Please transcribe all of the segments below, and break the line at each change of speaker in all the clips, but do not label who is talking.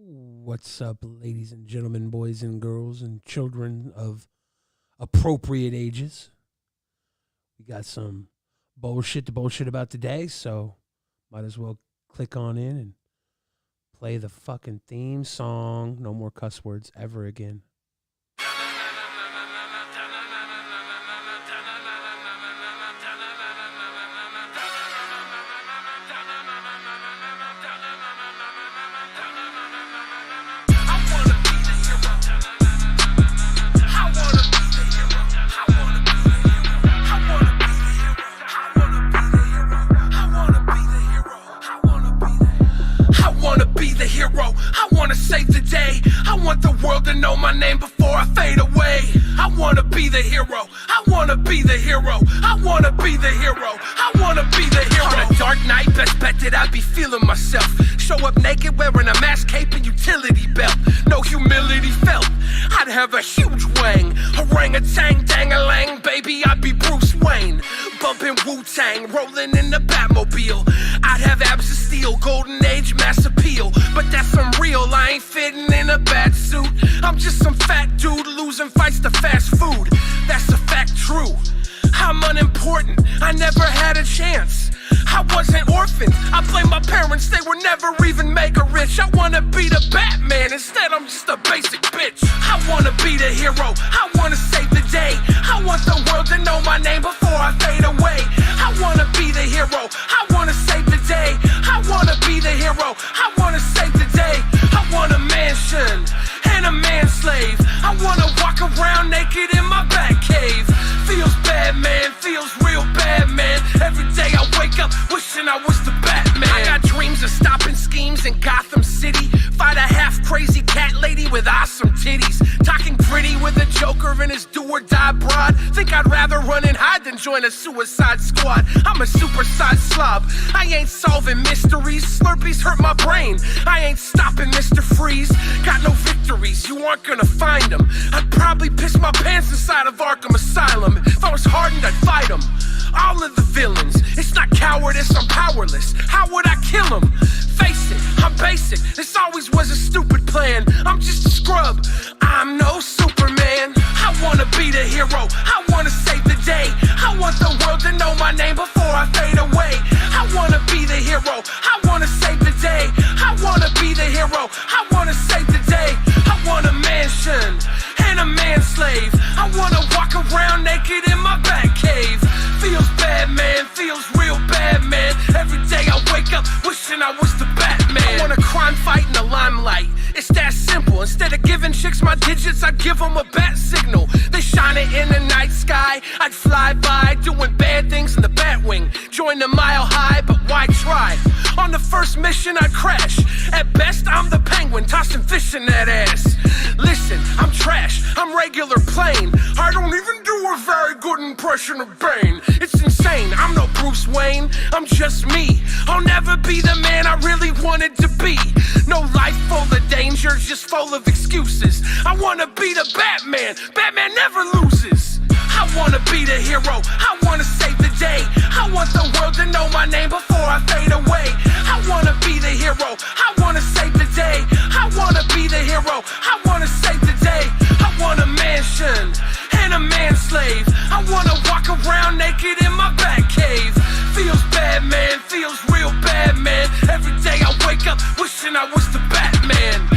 What's up, ladies and gentlemen, boys and girls, and children of appropriate ages? We got some bullshit to bullshit about today, so might as well click on in and play the fucking theme song. No more cuss words ever again.
Save the day. I want the world to know my name before I fade away. I wanna be the hero. I wanna be the hero. I wanna be the hero. I wanna be the hero. On a dark night, best bet that I'd be feeling myself. Show up naked wearing a mask, cape, and utility belt. No humility felt. I'd have a huge wang. Orangutan, dang-a-lang, baby, I'd be Bruce Wayne. Bumping Wu-Tang, rolling in the Batmobile. I'd have abs of steel, golden age, mass appeal. But that's unreal, I ain't fitting in a bad suit. I'm just some fat dude losing fights to fast food. That's a fact, true. I'm unimportant, I never had a chance. I wasn't orphaned, I blame my parents, they were never even mega rich. I wanna be the Batman, instead I'm just a basic bitch. I wanna be the hero, I wanna save the day. I want the world to know my name before I fade away. I wanna be the hero, I wanna save the day. I wanna be the hero, I wanna save the day. I want a mansion and a manslave. I wanna walk around naked in my bat cave. Feels bad, man, feels real bad, man. Every day I wake up wishing I was the Batman. I got dreams of stopping schemes in Gotham City. Fight a half crazy cat lady with awesome titties. Talking pretty with a Joker and his do or die broad. Think I'd rather run and hide than join a suicide squad. I'm a supersized slob, I ain't solving mysteries. Slurpees hurt my brain, I ain't stopping Mr. Freeze. Got no victories, you aren't gonna find them. I'd probably piss my pants inside of Arkham Asylum. If I was hardened, I'd fight them. All of the villains, it's not cowardice, I'm powerless. How would I kill them? Face it, I'm basic, this always was a stupid plan. I'm just a scrub, I'm no Superman. I wanna be the hero, I wanna save the day. I want the world to know my name before I fade away. I wanna be the hero, I wanna save the day. I wanna be the hero, I wanna save the day. I want a mansion and a manslave. I wanna walk around naked in my bat cave. Feels bad, man, feels real bad, man. Every day I wake up wishing I was the Batman. I want a crime fight in the limelight, it's that simple. Instead of giving chicks my digits, I'd give them a bat signal. They shine it in the night sky, I'd fly by, doing bad things in the Batwing. Join the mile high, but why try? On the first mission I'd crash. At best I'm the Penguin, tossing fish in that ass. Listen, I'm trash, I'm regular plain. I don't even do a very good impression of Bane. It's insane, I'm no Bruce Wayne, I'm just me. I'll never be the man I really wanted to be. No life full of danger, just full of excuses. I wanna be the Batman, Batman never loses. I wanna be the hero, I wanna save the day. I want the world to know my name before I fade away. I wanna be the hero, I wanna save the day. I wanna be the hero, I wanna save the day. I want a mansion and a manslave. I wanna walk around naked in my bat cave. Feels bad, man, feels real bad, man. Every day I wake up wishing I was the Batman.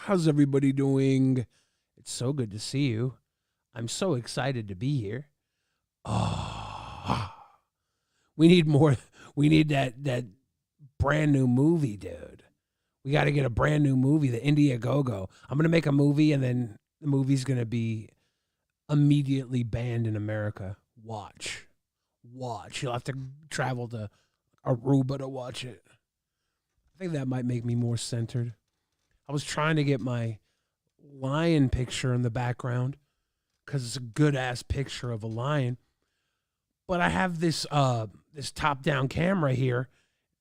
How's everybody doing? It's so good to see you. I'm so excited to be here. Oh, we need more. We need that brand new movie, dude. We got to get a brand new movie, the Indiegogo. I'm going to make a movie, and then the movie's going to be immediately banned in America. Watch. You'll have to travel to Aruba to watch it. I think that might make me more centered. I was trying to get my lion picture in the background because it's a good-ass picture of a lion. But I have this top-down camera here.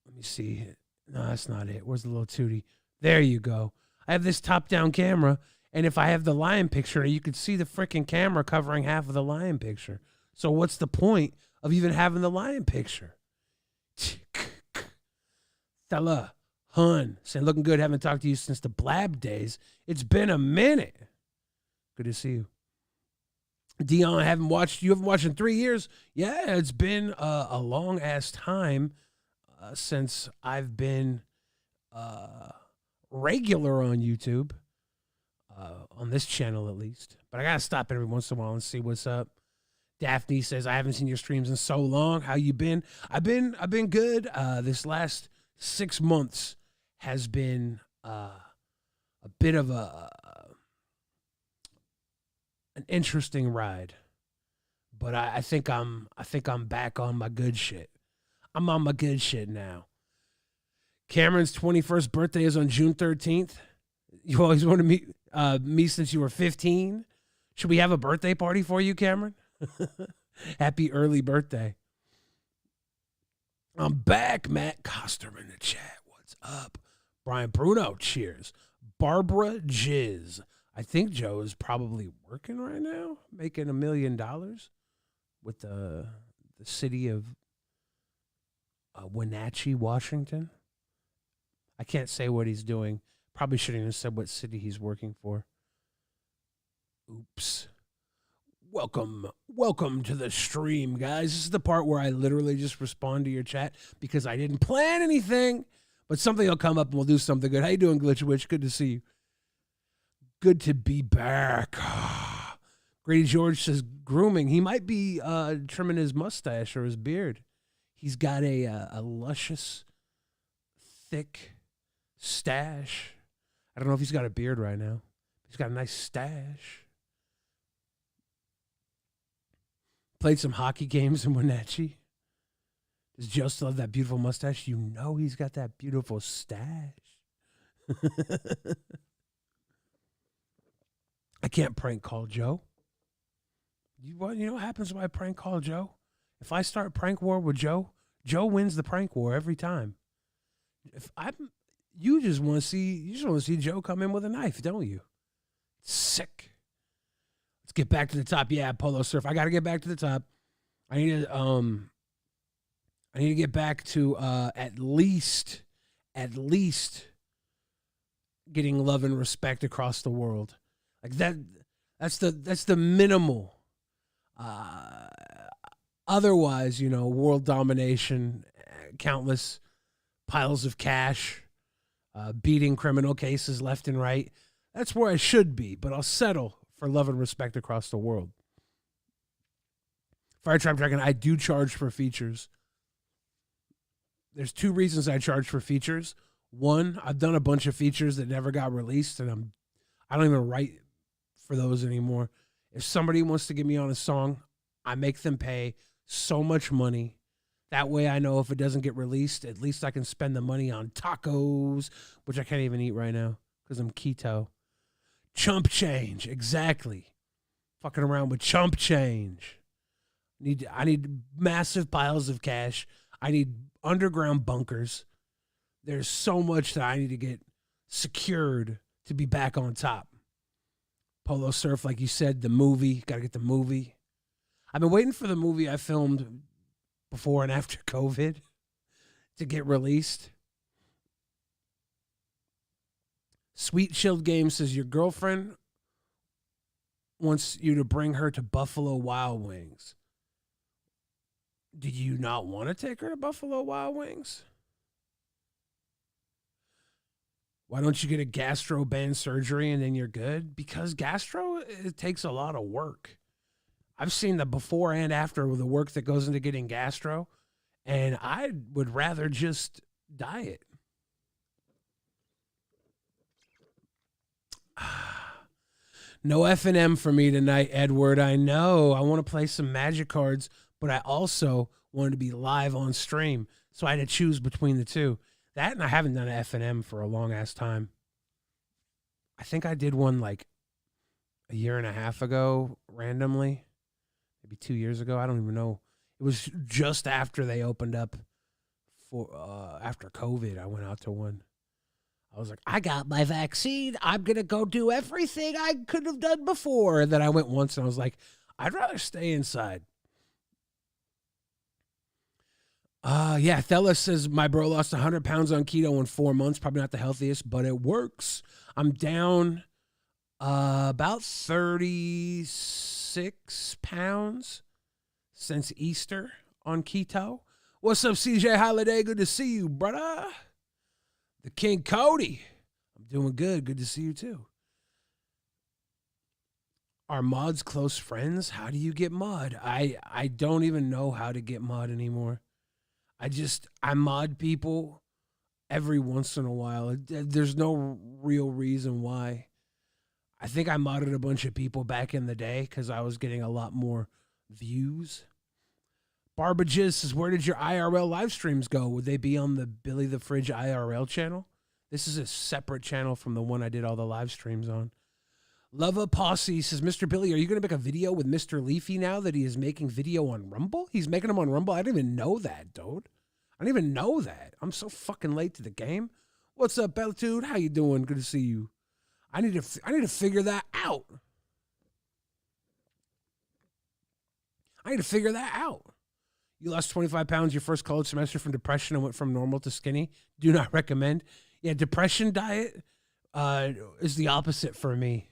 Let me see. No, that's not it. Where's the little tootie? There you go. I have this top-down camera, And if I have the lion picture, you could see the freaking camera covering half of the lion picture. So what's the point of even having the lion picture? Stella, hun, saying, looking good. Haven't talked to you since the Blab days. It's been a minute. Good to see you. Dion, you haven't watched in 3 years? Yeah, it's been a long-ass time since I've been regular on YouTube, on this channel at least. But I got to stop every once in a while and see what's up. Daphne says, I haven't seen your streams in so long. How you been? I've been good. This last 6 months has been a bit of an interesting ride, but I think I'm back on my good shit. I'm on my good shit now. Cameron's 21st birthday is on June 13th. You always wanted me since you were 15. Should we have a birthday party for you, Cameron? Happy early birthday. I'm back. Matt Coster in the chat. What's up? Brian Bruno, cheers. Barbara Jizz. I think Joe is probably working right now, making $1 million with the city of Wenatchee, Washington. I can't say what he's doing. Probably shouldn't have said what city he's working for. Oops. Welcome to the stream, guys. This is the part where I literally just respond to your chat because I didn't plan anything, but something will come up and we'll do something good. How you doing, Glitch Witch? Good to see you. Good to be back. Grady George says grooming. He might be trimming his mustache or his beard. He's got a luscious, thick stash. I don't know if he's got a beard right now. He's got a nice stash. Played some hockey games in Wenatchee. Does Joe still have that beautiful mustache? You know he's got that beautiful stash. I can't prank call Joe. You know what happens when I prank call Joe? If I start prank war with Joe, Joe wins the prank war every time. You just want to see Joe come in with a knife, don't you? Sick. Let's get back to the top. Yeah, Polo Surf. I got to get back to the top. I need to get back to at least getting love and respect across the world. Like that's the minimal. Otherwise, world domination, countless piles of cash, beating criminal cases left and right. That's where I should be, but I'll settle for love and respect across the world. Fire Trap Dragon, I do charge for features. There's 2 reasons I charge for features. One, I've done a bunch of features that never got released, and I don't even write for those anymore. If somebody wants to get me on a song, I make them pay so much money. That way I know if it doesn't get released, at least I can spend the money on tacos, which I can't even eat right now because I'm keto. Chump change, exactly. Fucking around with chump change. I need massive piles of cash. I need underground bunkers. There's so much that I need to get secured to be back on top. Polo Surf, like you said, the movie. Got to get the movie. I've been waiting for the movie I filmed before and after COVID to get released. Sweet Chilled Game says, your girlfriend wants you to bring her to Buffalo Wild Wings. Did you not want to take her to Buffalo Wild Wings? Why don't you get a gastro band surgery and then you're good? Because gastro, it takes a lot of work. I've seen the before and after with the work that goes into getting gastro, and I would rather just diet. No F&M for me tonight, Edward. I know. I want to play some Magic cards, but I also wanted to be live on stream, so I had to choose between the two. That and I haven't done an F&M for a long-ass time. I think I did one like a year and a half ago randomly, maybe 2 years ago. I don't even know. It was just after they opened up for after COVID. I went out to one. I was like, I got my vaccine. I'm going to go do everything I could have done before. And then I went once and I was like, I'd rather stay inside. Yeah, Thella says, my bro lost 100 pounds on keto in 4 months. Probably not the healthiest, but it works. I'm down about 36 pounds since Easter on keto. What's up, CJ Holiday? Good to see you, brother. The King Cody. I'm doing good. Good to see you, too. Are mods close friends? How do you get mod? I don't even know how to get mod anymore. I mod people every once in a while. There's no real reason why. I think I modded a bunch of people back in the day because I was getting a lot more views. Barbajiz says, where did your IRL live streams go? Would they be on the Billy the Fridge IRL channel? This is a separate channel from the one I did all the live streams on. Lova Posse says, Mr. Billy, are you going to make a video with Mr. Leafy now that he is making video on Rumble? He's making them on Rumble? I didn't even know that, dude. I didn't even know that. I'm so fucking late to the game. What's up, Bellitude? How you doing? Good to see you. I need to figure that out. You lost 25 pounds your first college semester from depression and went from normal to skinny. Do not recommend. Yeah, depression diet is the opposite for me.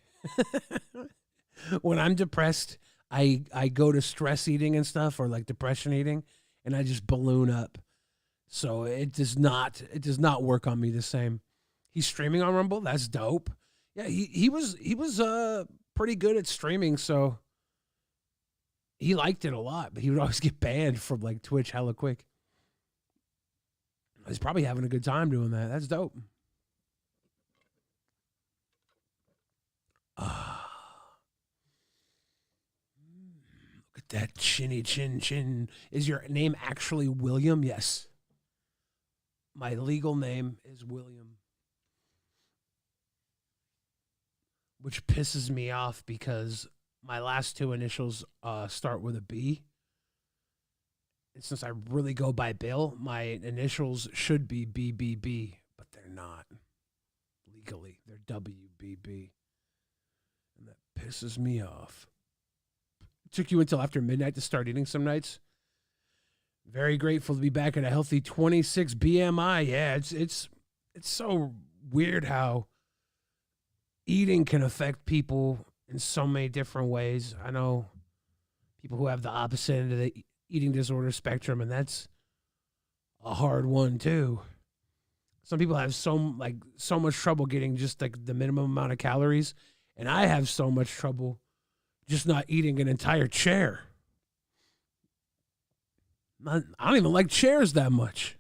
When I'm depressed, I go to stress eating and stuff, or like depression eating, and I just balloon up. So it does not work on me the same. He's streaming on Rumble. That's dope. Yeah, he was pretty good at streaming, so he liked it a lot, but he would always get banned from like Twitch hella quick. He's probably having a good time doing that. That's dope. Look at that chinny chin. Is your name actually William? Yes. My legal name is William. Which pisses me off because my last two initials start with a B. And since I really go by Bill, my initials should be BBB, but they're not. Legally, they're WBB. And that pisses me off. It took you until after midnight to start eating some nights. Very grateful to be back at a healthy 26 BMI. Yeah, it's so weird how eating can affect people in so many different ways. I know people who have the opposite end of the eating disorder spectrum, and that's a hard one too. Some people have so much trouble getting just like the minimum amount of calories, and I have so much trouble just not eating an entire chair. I don't even like chairs that much.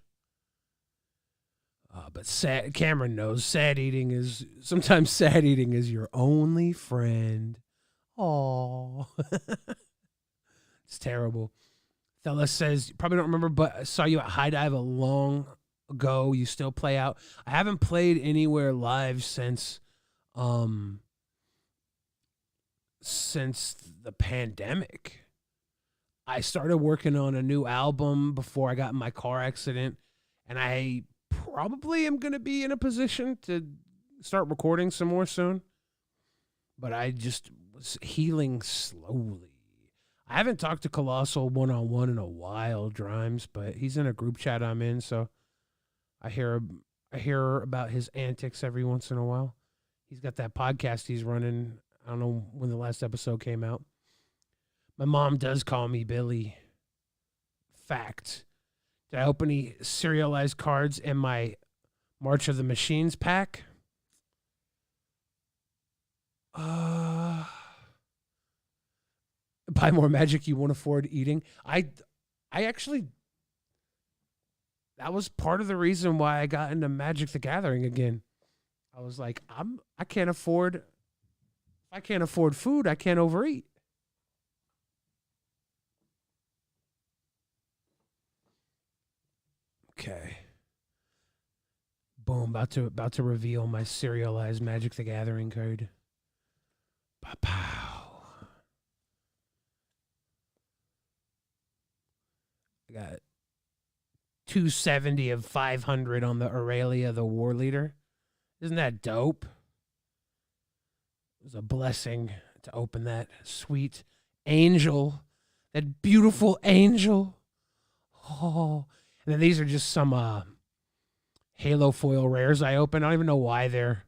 But Cameron knows sometimes sad eating is your only friend. Aww. It's terrible. Thella says, probably don't remember, but I saw you at High Dive a long ago. You still play out. I haven't played anywhere live since the pandemic. I started working on a new album before I got in my car accident, and I probably am going to be in a position to start recording some more soon. But I just was healing slowly. I haven't talked to Colossal one-on-one in a while, Drimes, but he's in a group chat I'm in, so I hear about his antics every once in a while. He's got that podcast he's running. I don't know when the last episode came out. My mom does call me Billy. Fact. Did I open any serialized cards in my March of the Machines pack? Buy more Magic you won't afford eating. I actually, that was part of the reason why I got into Magic the Gathering again. I was like, I can't afford food, I can't overeat. Okay. Boom, about to reveal my serialized Magic the Gathering card. Pow. I got 270 of 500 on the Aurelia, the War Leader. Isn't that dope? It was a blessing to open that sweet angel, that beautiful angel. Oh, and then these are just some Halo foil rares I opened. I don't even know why they're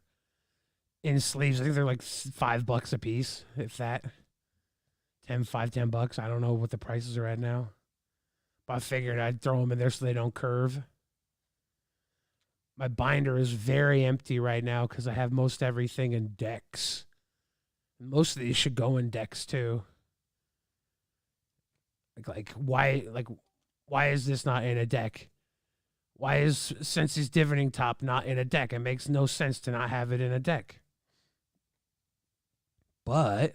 in sleeves. I think they're like $5 a piece, if that. $10. I don't know what the prices are at now. But I figured I'd throw them in there so they don't curve. My binder is very empty right now because I have most everything in decks. Most of these should go in decks too. Why is this not in a deck? Why is Sensi's Divining Top not in a deck? It makes no sense to not have it in a deck. But,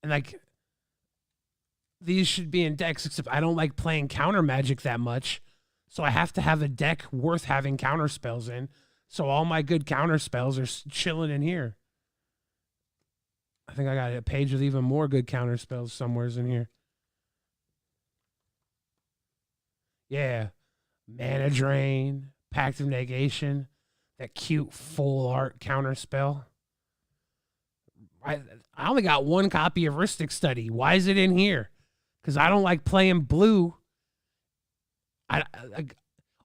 and like, these should be in decks, except I don't like playing counter magic that much. So I have to have a deck worth having counter spells in. So all my good counter spells are chilling in here. I think I got a page with even more good counter spells somewheres in here. Yeah. Mana Drain, Pact of Negation, that cute full art counter spell. I only got one copy of Rhystic Study. Why is it in here? Because I don't like playing blue.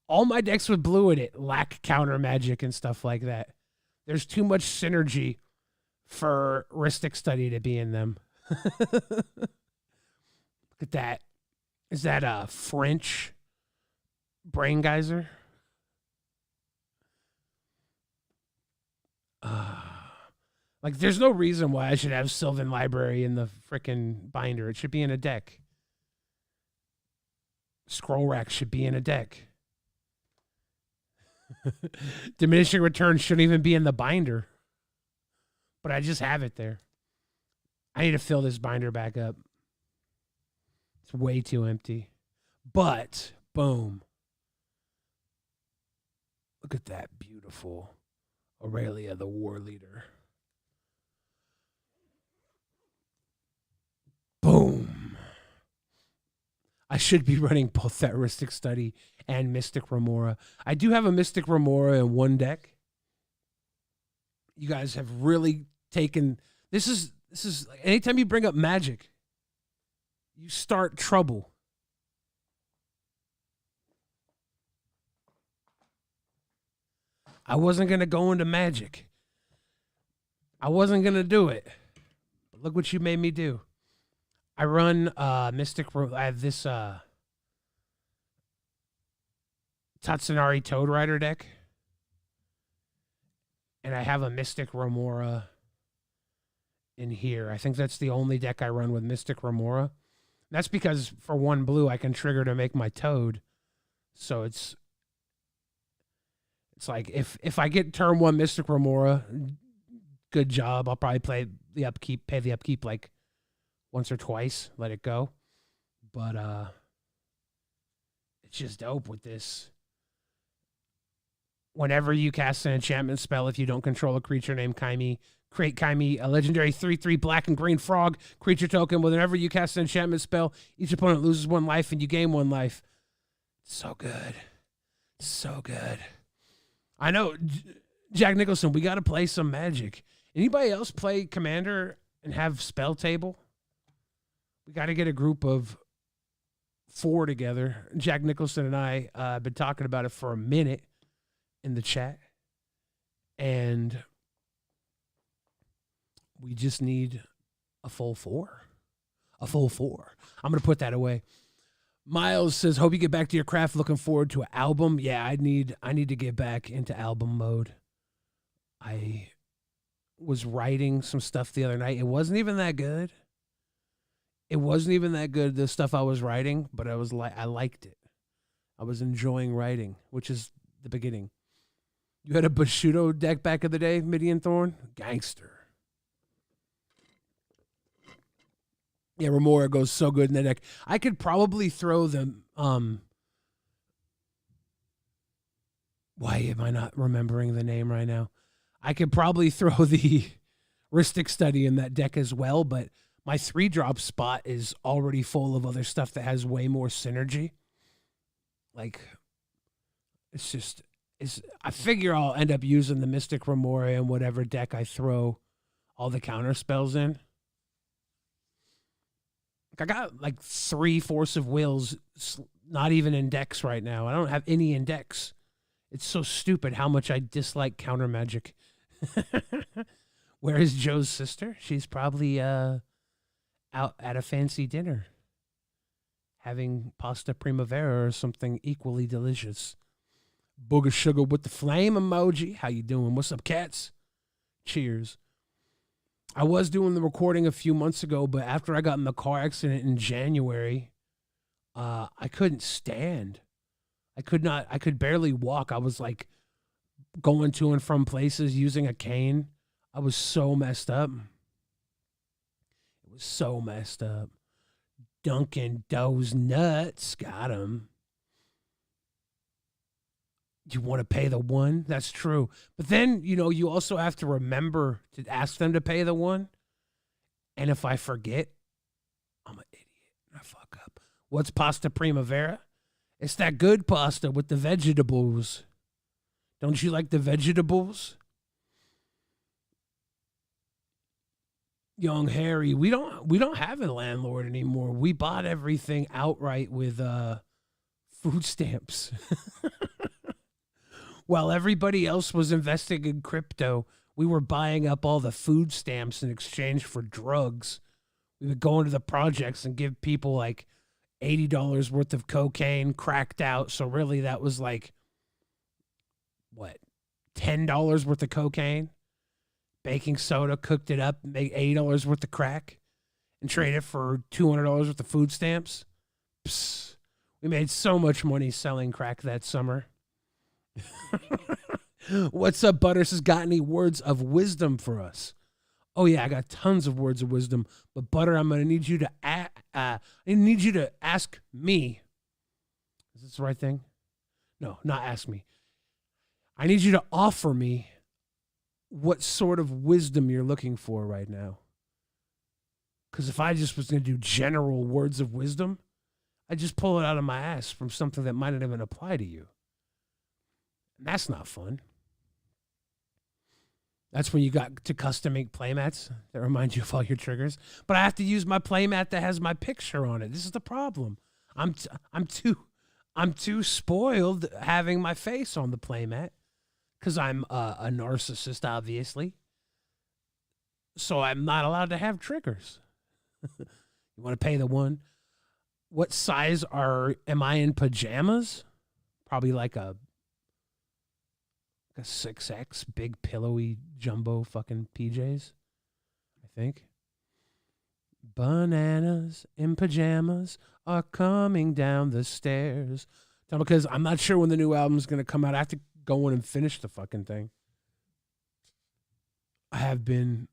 All my decks with blue in it lack counter magic and stuff like that. There's too much synergy for Rhystic Study to be in them. Look at that. Is that a French Brain Geyser? Like, there's no reason why I should have Sylvan Library in the frickin' binder. It should be in a deck. Scroll Rack should be in a deck. Diminishing Returns shouldn't even be in the binder. But I just have it there. I need to fill this binder back up. It's way too empty. But, boom. Look at that beautiful Aurelia, the War Leader. Boom. I should be running both that Rhystic Study and Mystic Remora. I do have a Mystic Remora in one deck. You guys have really taken... This is like, anytime you bring up Magic, you start trouble. I wasn't going to go into Magic. I wasn't going to do it. But look what you made me do. I run Mystic... I have this Tatsunari Toad Rider deck. And I have a Mystic Remora in here. I think that's the only deck I run with Mystic Remora. That's because for one blue, I can trigger to make my Toad. So it's like if I get turn one Mystic Remora, good job. I'll probably pay the upkeep like once or twice, let it go. But it's just dope with this. Whenever you cast an enchantment spell, if you don't control a creature named Kaimi, create Kaimi, a legendary 3/3 black and green frog creature token. Whenever you cast an enchantment spell, each opponent loses 1 life and you gain 1 life. So good. So good. I know, Jack Nicholson, we got to play some Magic. Anybody else play Commander and have spell table? We got to get a group of 4 together. Jack Nicholson and I have been talking about it for a minute in the chat. And we just need a full 4. A full 4. I'm going to put that away. Miles says, hope you get back to your craft. Looking forward to an album. Yeah, I need to get back into album mode. I was writing some stuff the other night. It wasn't even that good. The stuff I was writing, but I liked it. I was enjoying writing, which is the beginning. You had a Bushido deck back in the day, Midian Thorn? Gangster. Yeah, Remora goes so good in that deck. I could probably throw them. Why am I not remembering the name right now? I could probably throw the Rhystic Study in that deck as well, but my 3-drop spot is already full of other stuff that has way more synergy. Like, it's just I figure I'll end up using the Mystic Remora in whatever deck I throw all the counter spells in. I got like 3 Force of Wills, not even in decks right now. I don't have any in decks. It's so stupid how much I dislike counter magic. Where is Joe's sister? She's probably out at a fancy dinner, having pasta primavera or something equally delicious. Booger sugar with the flame emoji. How you doing? What's up, cats? Cheers. I was doing the recording a few months ago, but after I got in the car accident in January, I couldn't stand. I could barely walk. I was like going to and from places using a cane. I was so messed up. It was so messed up. Dunkin' Doe's nuts. Got him. You want to pay the one? That's true. But then, you also have to remember to ask them to pay the one. And if I forget, I'm an idiot. I fuck up. What's pasta primavera? It's that good pasta with the vegetables. Don't you like the vegetables? Young Harry, we don't have a landlord anymore. We bought everything outright with food stamps. While everybody else was investing in crypto, we were buying up all the food stamps in exchange for drugs. We would go into the projects and give people like $80 worth of cocaine cracked out. So really that was like, what, $10 worth of cocaine? Baking soda, cooked it up, make $80 worth of crack, and trade it for $200 worth of food stamps. Psst. We made so much money selling crack that summer. What's up, Butters? Has got any words of wisdom for us? Oh yeah, I got tons of words of wisdom. But Butter, I'm gonna need you to ask me. Is this the right thing? No, not ask me. I need you to offer me what sort of wisdom you're looking for right now. Because if I just was gonna do general words of wisdom, I'd just pull it out of my ass from something that might not even apply to you. And that's not fun. That's when you got to custom make playmats that remind you of all your triggers. But I have to use my playmat that has my picture on it. This is the problem. I'm too spoiled having my face on the playmat because I'm a narcissist, obviously. So I'm not allowed to have triggers. You want to pay the one? What size am I in pajamas? Probably like a 6X, big pillowy jumbo fucking PJs, I think. Bananas in pajamas are coming down the stairs. Because I'm not sure when the new album's going to come out. I have to go in and finish the fucking thing. I have been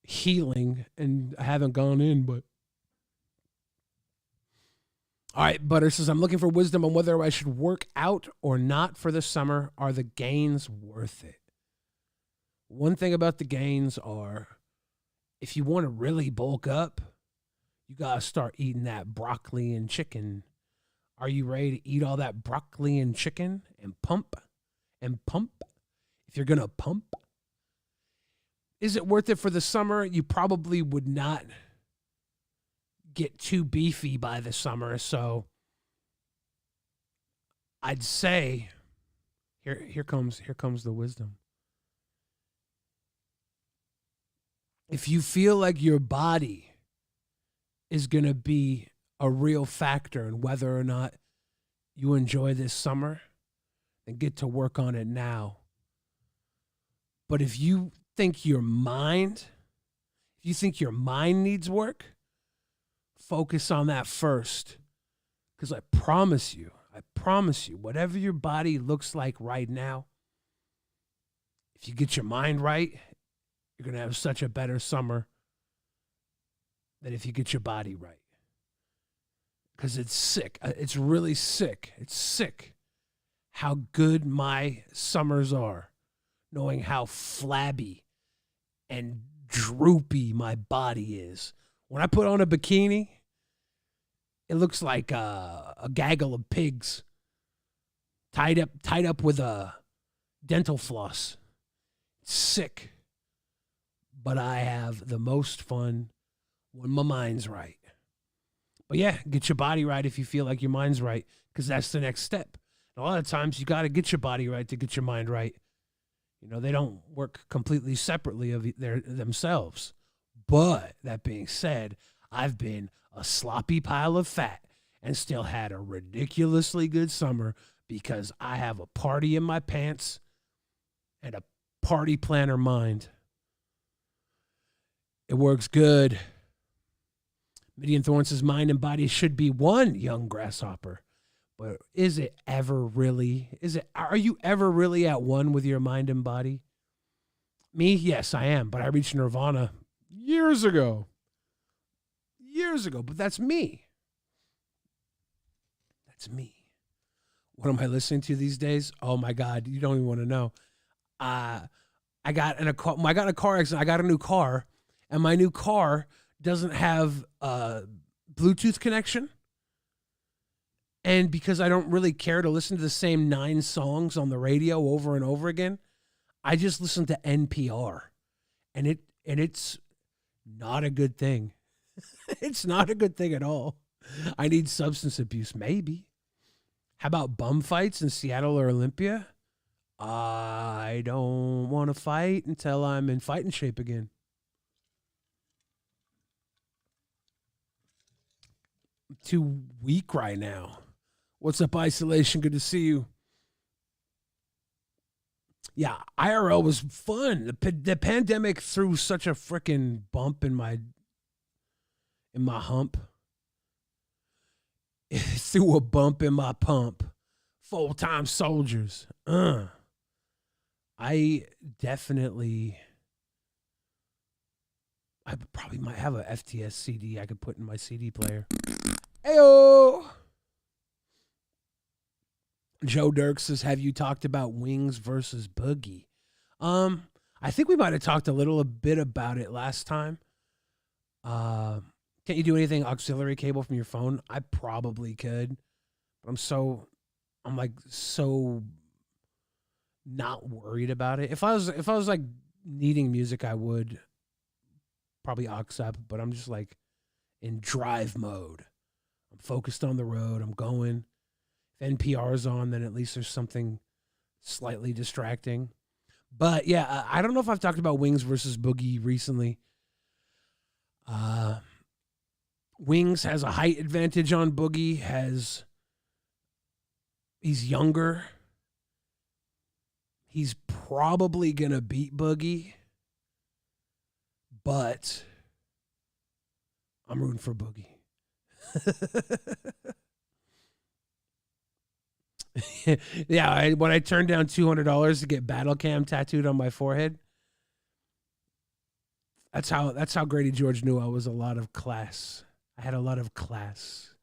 healing and I haven't gone in, but all right, Butter says, I'm looking for wisdom on whether I should work out or not for the summer. Are the gains worth it? One thing about the gains are, if you want to really bulk up, you got to start eating that broccoli and chicken. Are you ready to eat all that broccoli and chicken and pump and pump? If you're going to pump, is it worth it for the summer? You probably would not get too beefy by the summer, so I'd say here comes the wisdom. If you feel like your body is going to be a real factor in whether or not you enjoy this summer, then get to work on it now. But if you think your mind needs work, focus on that first. Because I promise you, whatever your body looks like right now, if you get your mind right, you're going to have such a better summer than if you get your body right. Because it's sick. It's really sick. It's sick how good my summers are, knowing how flabby and droopy my body is. When I put on a bikini, it looks like a gaggle of pigs. tied up with a dental floss. Sick. But I have the most fun when my mind's right. But yeah, get your body right if you feel like your mind's right, because that's the next step. And a lot of times you got to get your body right to get your mind right. You know, they don't work completely separately of themselves. But that being said, I've been a sloppy pile of fat and still had a ridiculously good summer because I have a party in my pants and a party planner mind. It works good. Midian Thorne says, mind and body should be one, young grasshopper. But is it ever really? Are you ever really at one with your mind and body? Me, yes, I am. But I reached nirvana years ago. But that's me. That's me. What am I listening to these days? Oh my God, you don't even want to know. I got in a car accident. I got a new car, and my new car doesn't have a Bluetooth connection. And because I don't really care to listen to the same 9 songs on the radio over and over again, I just listen to NPR. And it's not a good thing. It's not a good thing at all. I need substance abuse, maybe. How about bum fights in Seattle or Olympia? I don't want to fight until I'm in fighting shape again. I'm too weak right now. What's up, Isolation? Good to see you. Yeah, IRL was fun. The pandemic threw such a freaking bump in my hump. It threw a bump in my pump. Full-time soldiers. I probably might have a FTS CD I could put in my CD player. Heyo! Joe Dirk says, have you talked about Wings versus Boogie? I think we might have talked a little bit about it last time. Can't you do anything auxiliary cable from your phone? I probably could. But I'm so not worried about it. If I was like needing music, I would probably aux up, but I'm just like in drive mode. I'm focused on the road. I'm going. If NPR is on, then at least there's something slightly distracting. But yeah, I don't know if I've talked about Wings versus Boogie recently. Wings has a height advantage on Boogie. He's younger. He's probably going to beat Boogie. But I'm rooting for Boogie. Yeah, when I turned down $200 to get Battle Cam tattooed on my forehead, that's how Grady George knew I was a lot of class. I had a lot of class.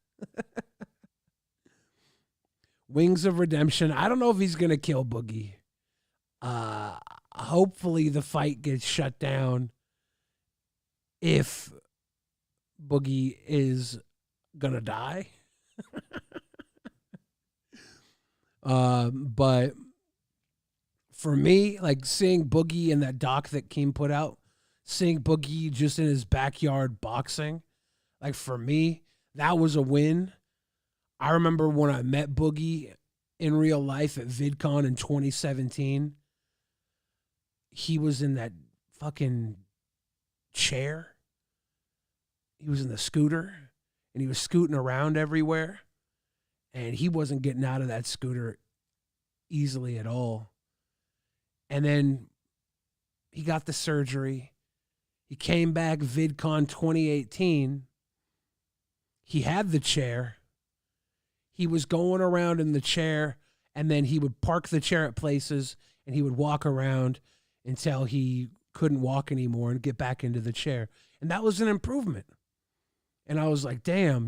Wings of Redemption. I don't know if he's gonna kill Boogie. Hopefully the fight gets shut down if Boogie is gonna die. But for me, like seeing Boogie in that doc that Keem put out, seeing Boogie just in his backyard boxing, like for me, that was a win. I remember when I met Boogie in real life at VidCon in 2017. He was in that fucking chair. He was in the scooter, and he was scooting around everywhere. And he wasn't getting out of that scooter easily at all. And then he got the surgery. He came back VidCon 2018. He had the chair. He was going around in the chair, and then he would park the chair at places, and he would walk around until he couldn't walk anymore and get back into the chair. And that was an improvement. And I was like, damn,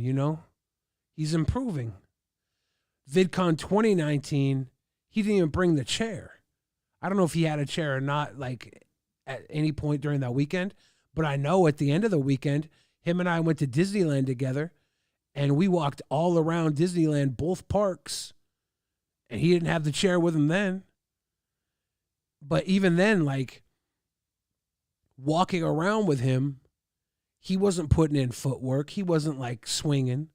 he's improving. VidCon 2019, he didn't even bring the chair. I don't know if he had a chair or not, like at any point during that weekend, but I know at the end of the weekend, him and I went to Disneyland together, and we walked all around Disneyland, both parks, And he didn't have the chair with him then. But even then, like, walking around with him, he wasn't putting in footwork. He wasn't, like, swinging.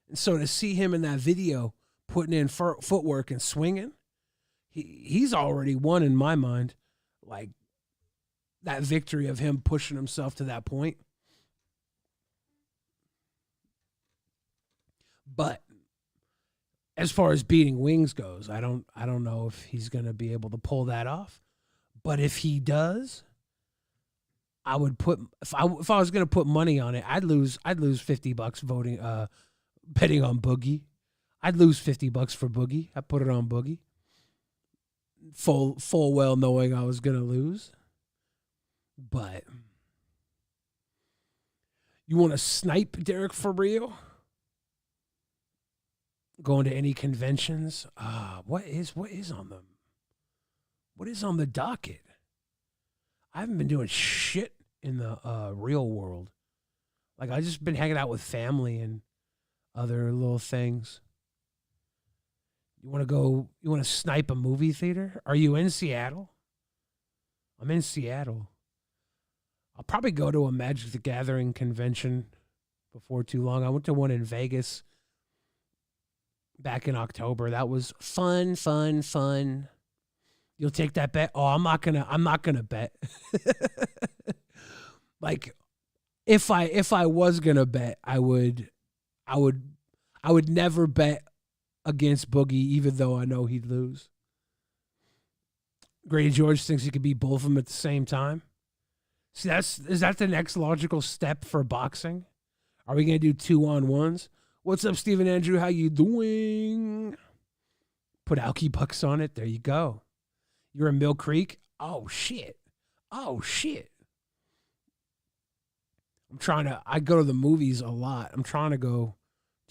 And so to see him in that video putting in footwork and swinging, he's already won in my mind. Like, that victory of him pushing himself to that point. But as far as beating Wings goes, I don't know if he's going to be able to pull that off. But if he does, I would put if I was going to put money on it, I'd lose $50 voting betting on Boogie. I'd lose $50 for Boogie. I put it on Boogie. Full well knowing I was going to lose. But you want to snipe Derek for real? Going to any conventions? What is on the docket? I haven't been doing shit in the real world. Like, I just been hanging out with family and other little things. You want to snipe a movie theater? Are you in Seattle? I'm in Seattle. I'll probably go to a Magic the Gathering convention before too long. I went to one in Vegas back in October. That was fun. You'll take that bet? Oh, I'm not gonna bet. Like, if I was gonna bet, I would never bet against Boogie, even though I know he'd lose. Grady George thinks he could beat both of them at the same time. See, is that the next logical step for boxing? Are we gonna do 2-on-1s? What's up, Stephen Andrew? How you doing? Put Alky Bucks on it. There you go. You're in Mill Creek? Oh, shit. I go to the movies a lot. I'm trying to go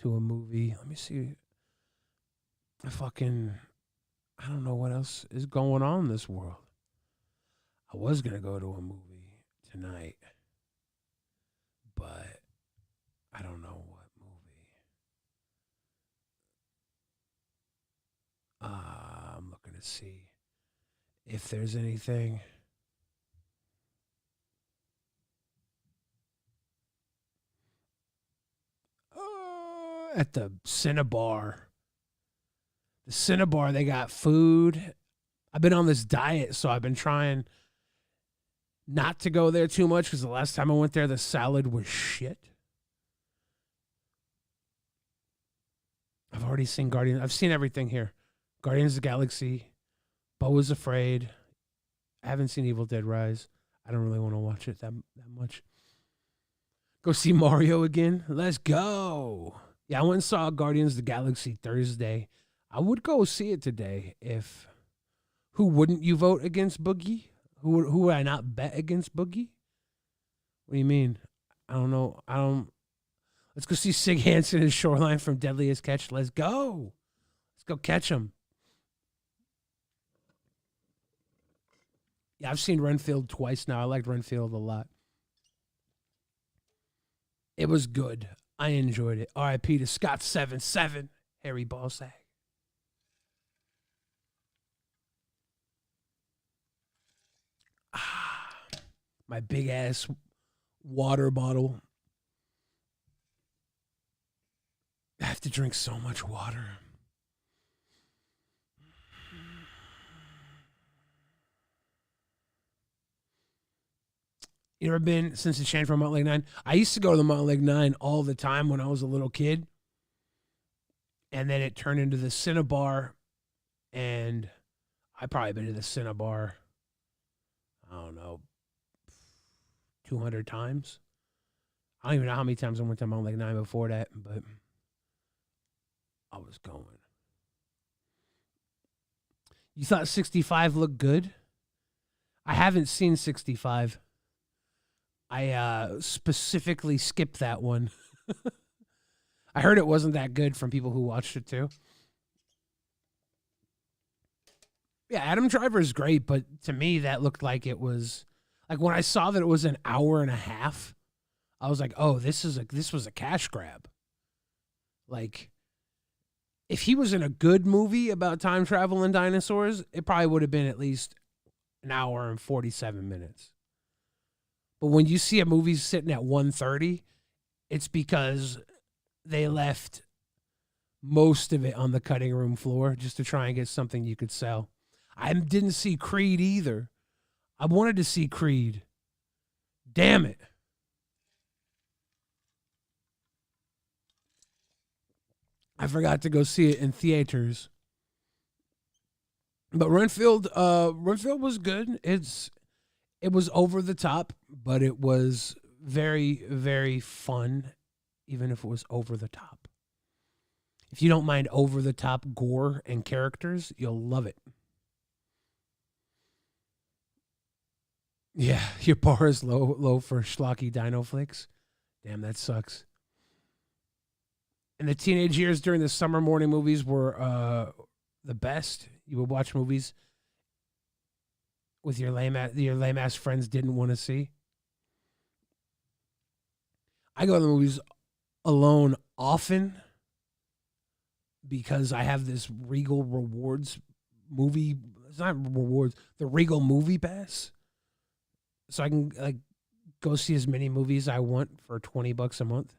to a movie. Let me see. I don't know what else is going on in this world. I was going to go to a movie tonight, but I don't know what movie. I'm looking to see if there's anything. At the Cinnabar. The Cinnabar, they got food. I've been on this diet, so I've been trying not to go there too much because the last time I went there, the salad was shit. I've already seen Guardians. I've seen everything here. Guardians of the Galaxy. Beau is Afraid. I haven't seen Evil Dead Rise. I don't really want to watch it that much. Go see Mario again. Let's go. Yeah, I went and saw Guardians of the Galaxy Thursday. I would go see it today if... Who wouldn't you vote against Boogie? Who would I not bet against Boogie? What do you mean? I don't know. Let's go see Sig Hansen and Shoreline from Deadliest Catch. Let's go. Let's go catch him. Yeah, I've seen Renfield twice now. I liked Renfield a lot. It was good. I enjoyed it. R.I.P. to Scott77, Harry Ballsack. My big ass water bottle. I have to drink so much water. You ever been since it changed from Mountain Lake 9? I used to go to the Mountain Lake 9 all the time when I was a little kid. And then it turned into the Cinnabar. And I probably been to the Cinnabar, I don't know, 200 times. I don't even know how many times I went to Mountain Lake 9 before that, but I was going. You thought 65 looked good? I haven't seen 65. I specifically skipped that one. I heard it wasn't that good from people who watched it too. Yeah, Adam Driver is great, but to me that looked like it was like when I saw that it was an hour and a half, I was like, "Oh, this was a cash grab." Like if he was in a good movie about time travel and dinosaurs, it probably would have been at least an hour and 47 minutes. But when you see a movie sitting at 130, it's because they left most of it on the cutting room floor just to try and get something you could sell. I didn't see Creed either. I wanted to see Creed. Damn it. I forgot to go see it in theaters. But Renfield was good. It was over the top, but it was very, very fun, even if it was over the top. If you don't mind over the top gore and characters, you'll love it. Yeah, your bar is low for schlocky dino flicks. Damn, that sucks. And the teenage years during the summer morning movies were the best. You would watch movies with your lame ass friends didn't want to see. I go to the movies alone often because I have this Regal Rewards movie. It's not rewards. The Regal Movie Pass. So I can go see as many movies I want for $20 a month.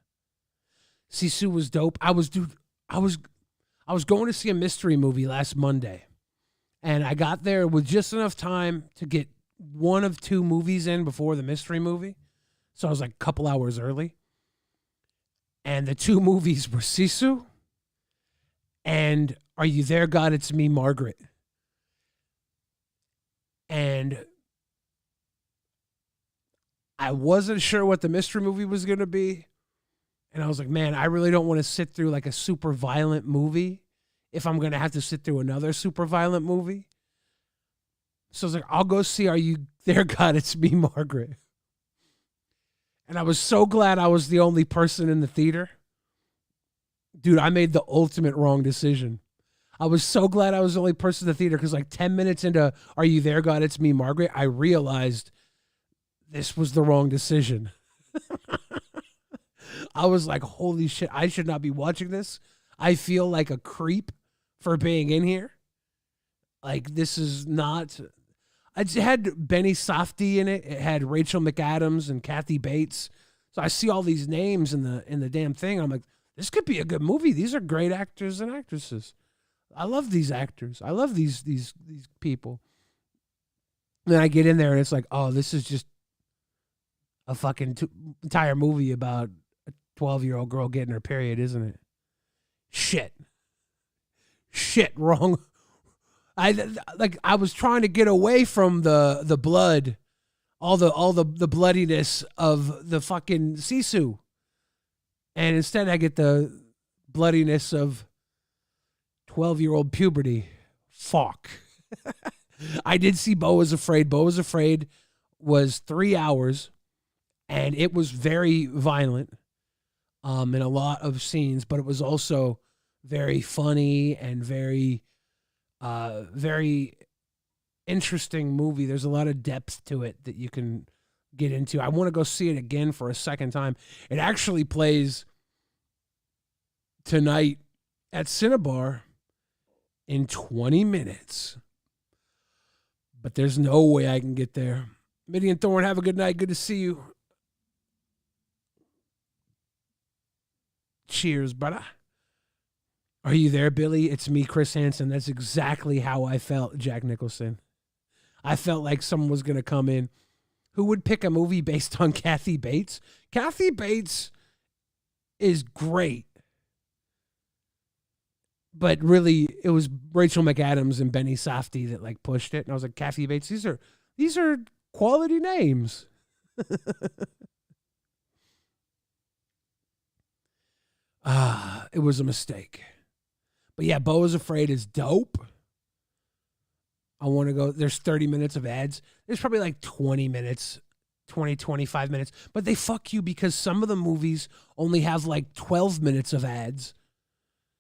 Sisu was dope. I was going to see a mystery movie last Monday. And I got there with just enough time to get one of two movies in before the mystery movie. So I was like a couple hours early. And the two movies were Sisu and Are You There, God? It's Me, Margaret. And I wasn't sure what the mystery movie was going to be. And I was like, man, I really don't want to sit through like a super violent movie if I'm going to have to sit through another super violent movie. So I was like, I'll go see Are You There, God? It's Me, Margaret. And I was so glad I was the only person in the theater. Dude, I made the ultimate wrong decision. I was so glad I was the only person in the theater because like 10 minutes into Are You There, God? It's Me, Margaret, I realized this was the wrong decision. I was like, holy shit, I should not be watching this. I feel like a creep for being in here. Like, this is not... It had Benny Safdie in it. It had Rachel McAdams and Kathy Bates. So I see all these names in the damn thing. I'm like, this could be a good movie. These are great actors and actresses. I love these actors. I love these people. And then I get in there and it's like, oh, this is just a fucking entire movie about a 12-year-old girl getting her period, isn't it? Shit, wrong. I was trying to get away from the blood, all the bloodiness of the fucking Sisu, and instead I get the bloodiness of 12-year-old puberty. Fuck. I did see Beau Was Afraid. Beau Was Afraid was 3 hours, and it was very violent, in a lot of scenes, but it was also very funny and very interesting movie. There's a lot of depth to it that you can get into. I want to go see it again for a second time. It actually plays tonight at Cinnabar in 20 minutes. But there's no way I can get there. Midian Thorne, have a good night. Good to see you. Cheers, brother. Are you there, Billy? It's me, Chris Hansen. That's exactly how I felt, Jack Nicholson. I felt like someone was going to come in. Who would pick a movie based on Kathy Bates? Kathy Bates is great. But really, it was Rachel McAdams and Benny Safdie that like pushed it. And I was like, Kathy Bates, these are quality names. It was a mistake. But yeah, Beau Was Afraid is dope. I want to go. There's 30 minutes of ads. There's probably like 20 minutes, 20, 25 minutes. But they fuck you because some of the movies only have like 12 minutes of ads.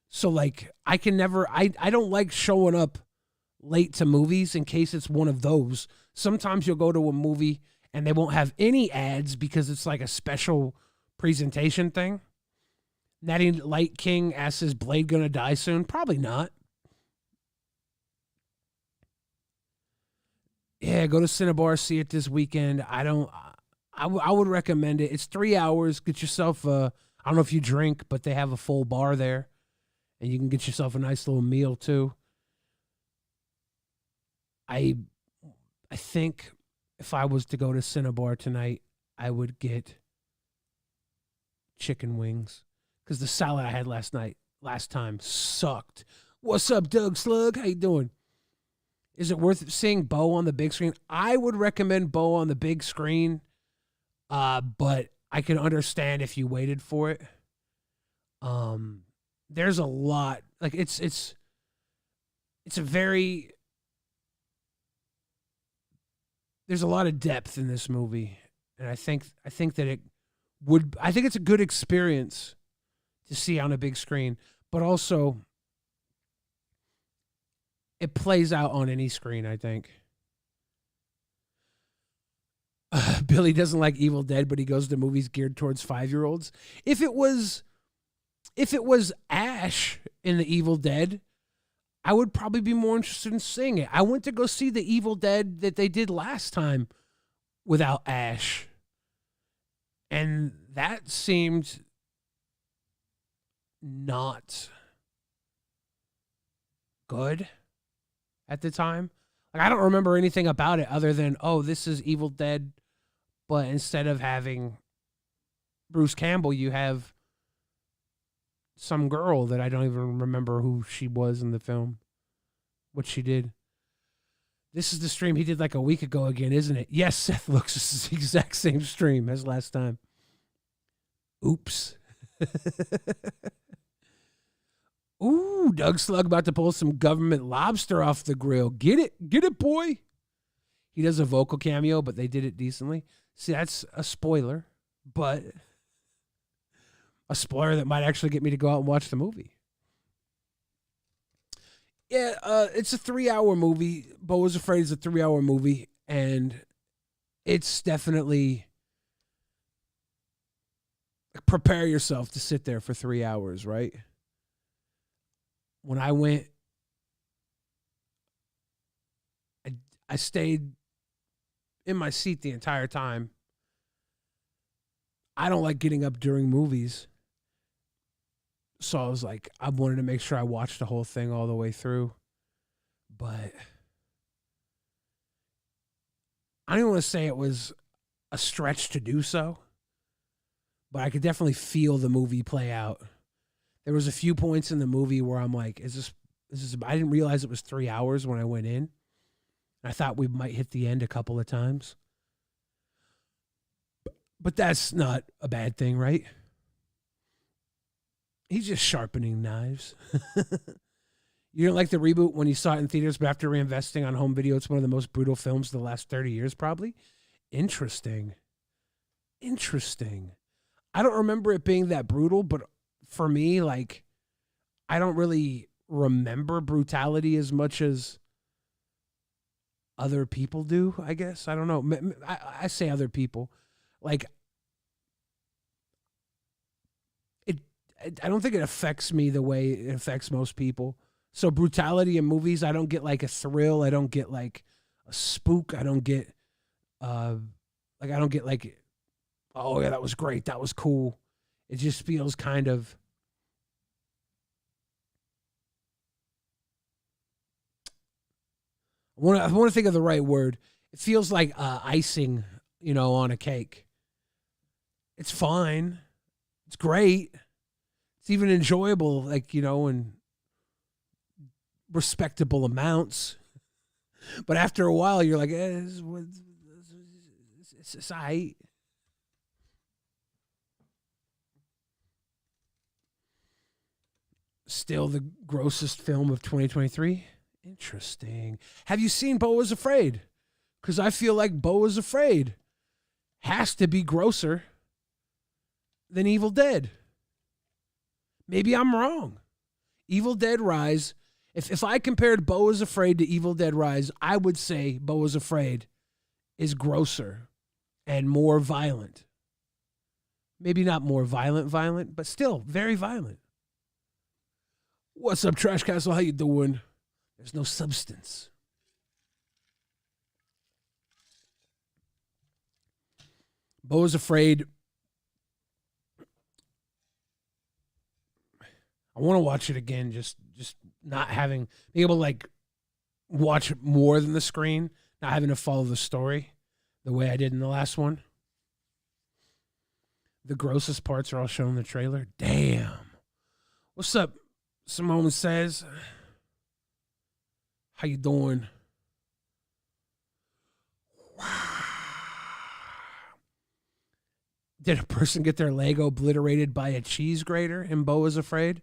So like I don't like showing up late to movies in case it's one of those. Sometimes you'll go to a movie and they won't have any ads because it's like a special presentation thing. Natty Light King asks, is Blade gonna die soon? Probably not. Yeah, go to Cinnabar, see it this weekend. I would recommend it. It's 3 hours. Get yourself I don't know if you drink, but they have a full bar there, and you can get yourself a nice little meal too. I think if I was to go to Cinnabar tonight, I would get chicken wings because the salad I had last time sucked. What's up, Doug Slug? How you doing? Is it worth seeing Bo on the big screen? I would recommend Bo on the big screen, but I can understand if you waited for it. There's a lot, like it's a very, there's a lot of depth in this movie, and I think that I think it's a good experience to see on a big screen, but also it plays out on any screen, I think. Billy doesn't like Evil Dead, but he goes to movies geared towards 5-year-olds. If it was Ash in the Evil Dead, I would probably be more interested in seeing it. I went to go see the Evil Dead that they did last time without Ash, and that seemed not good at the time. Like, I don't remember anything about it other than, oh, this is Evil Dead, but instead of having Bruce Campbell, you have some girl that I don't even remember who she was in the film, what she did. This is the stream he did like a week ago again, isn't it? Yes, Seth looks the exact same stream as last time. Oops. Ooh, Doug Slug about to pull some government lobster off the grill. Get it, boy. He does a vocal cameo, but they did it decently. See, that's a spoiler, but a spoiler that might actually get me to go out and watch the movie. Yeah, it's a 3-hour movie. Beau Was Afraid is a 3-hour movie, and it's definitely, prepare yourself to sit there for 3 hours, right? When I went, I stayed in my seat the entire time. I don't like getting up during movies. So I was like, I wanted to make sure I watched the whole thing all the way through. But I don't want to say it was a stretch to do so, but I could definitely feel the movie play out. There was a few points in the movie where I'm like, is this, I didn't realize it was 3 hours when I went in. I thought we might hit the end a couple of times. But that's not a bad thing, right? He's just sharpening knives. You didn't like the reboot when you saw it in theaters, but after reinvesting on home video, it's one of the most brutal films of the last 30 years, probably. Interesting. I don't remember it being that brutal, but for me, like, I don't really remember brutality as much as other people do, I guess. I don't know. I say other people. Like, I don't think it affects me the way it affects most people. So brutality in movies, I don't get like a thrill. I don't get like a spook. I don't get like, oh yeah, that was great. That was cool. It just feels kind of, I want to think of the right word. It feels like icing, on a cake. It's fine. It's great. It's even enjoyable, like, in respectable amounts. But after a while, you're like, it's all right. Still the grossest film of 2023. Interesting. Have you seen Beau Was Afraid? Because I feel like Beau Was Afraid has to be grosser than Evil Dead. Maybe I'm wrong. Evil Dead Rise, if I compared Beau Was Afraid to Evil Dead Rise, I would say Beau Was Afraid is grosser and more violent. Maybe not more violent, but still very violent. What's up, Trash Castle? How you doing? There's no substance. Beau is Afraid. I want to watch it again. Just not having being able to like watch more than the screen, not having to follow the story the way I did in the last one. The grossest parts are all shown in the trailer. Damn. What's up? Simone says. How you doing? Wow. Did a person get their leg obliterated by a cheese grater in Beau is Afraid?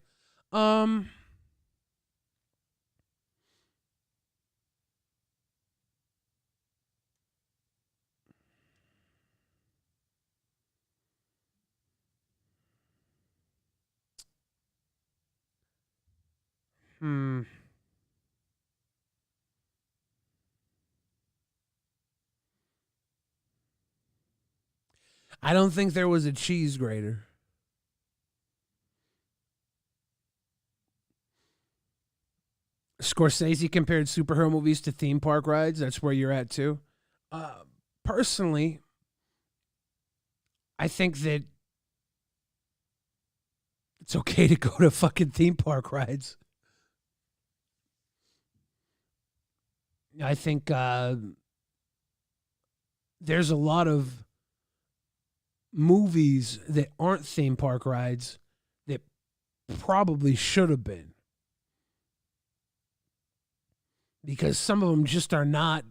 I don't think there was a cheese grater. Scorsese compared superhero movies to theme park rides. That's where you're at too. Personally, I think that it's okay to go to fucking theme park rides. I think there's a lot of movies that aren't theme park rides that probably should have been. Because some of them just are not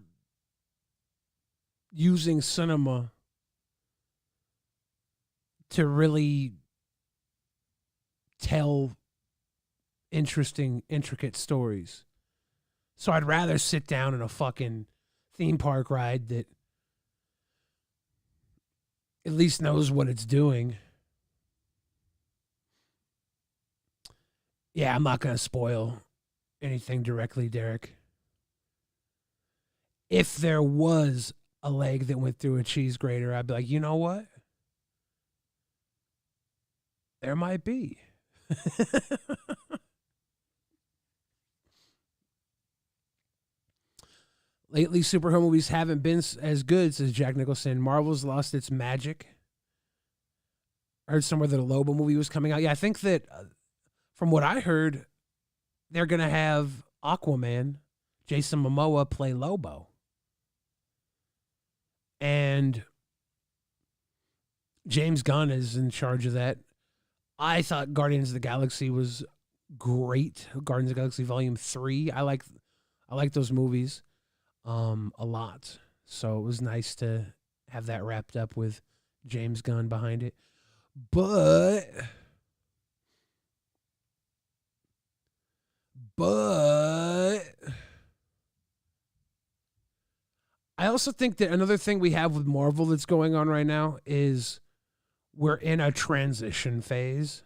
using cinema to really tell interesting, intricate stories. So I'd rather sit down in a fucking theme park ride that at least knows what it's doing. Yeah, I'm not going to spoil anything directly, Derek. If there was a leg that went through a cheese grater, I'd be like, you know what? There might be. Lately, superhero movies haven't been as good, says Jack Nicholson. Marvel's lost its magic. I heard somewhere that a Lobo movie was coming out. Yeah, I think that from what I heard, they're going to have Aquaman, Jason Momoa, play Lobo. And James Gunn is in charge of that. I thought Guardians of the Galaxy was great. Guardians of the Galaxy Volume 3. I like those movies a lot. So it was nice to have that wrapped up with James Gunn behind it. But I also think that another thing we have with Marvel that's going on right now is we're in a transition phase.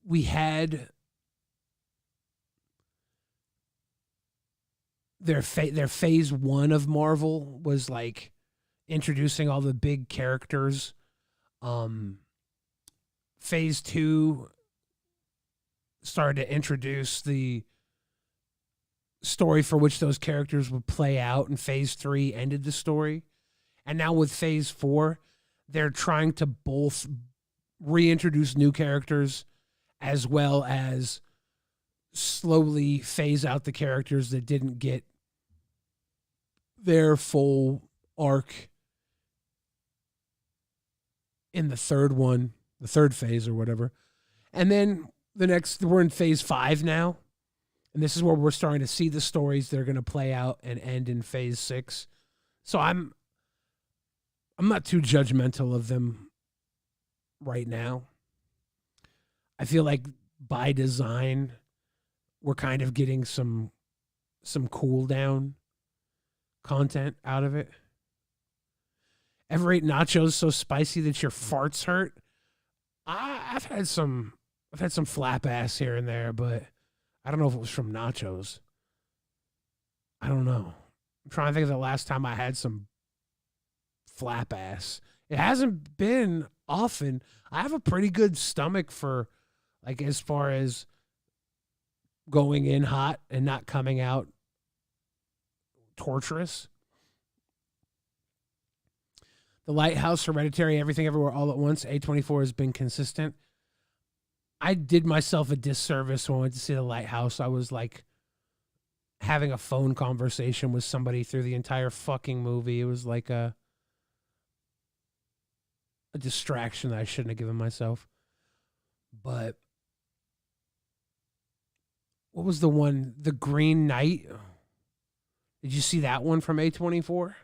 We had their phase one of Marvel was like introducing all the big characters. Phase two started to introduce the story for which those characters would play out, and phase three ended the story. And now with phase four, they're trying to both reintroduce new characters as well as slowly phase out the characters that didn't get their full arc in the third phase or whatever. And then we're in phase 5 now. And this is where we're starting to see the stories that are going to play out and end in phase 6. So I'm not too judgmental of them right now. I feel like by design, we're kind of getting some cool down content out of it. Ever ate nachos so spicy that your farts hurt? I've had some flap ass here and there, but I don't know if it was from nachos. I don't know. I'm trying to think of the last time I had some flap ass. It hasn't been often. I have a pretty good stomach for, like, as far as going in hot and not coming out torturous. The Lighthouse, Hereditary, Everything Everywhere All at Once, A24 has been consistent. I did myself a disservice when I went to see The Lighthouse. I was like having a phone conversation with somebody through the entire fucking movie. It was like a distraction that I shouldn't have given myself. But what was the one? The Green Knight. Did you see that one from A24?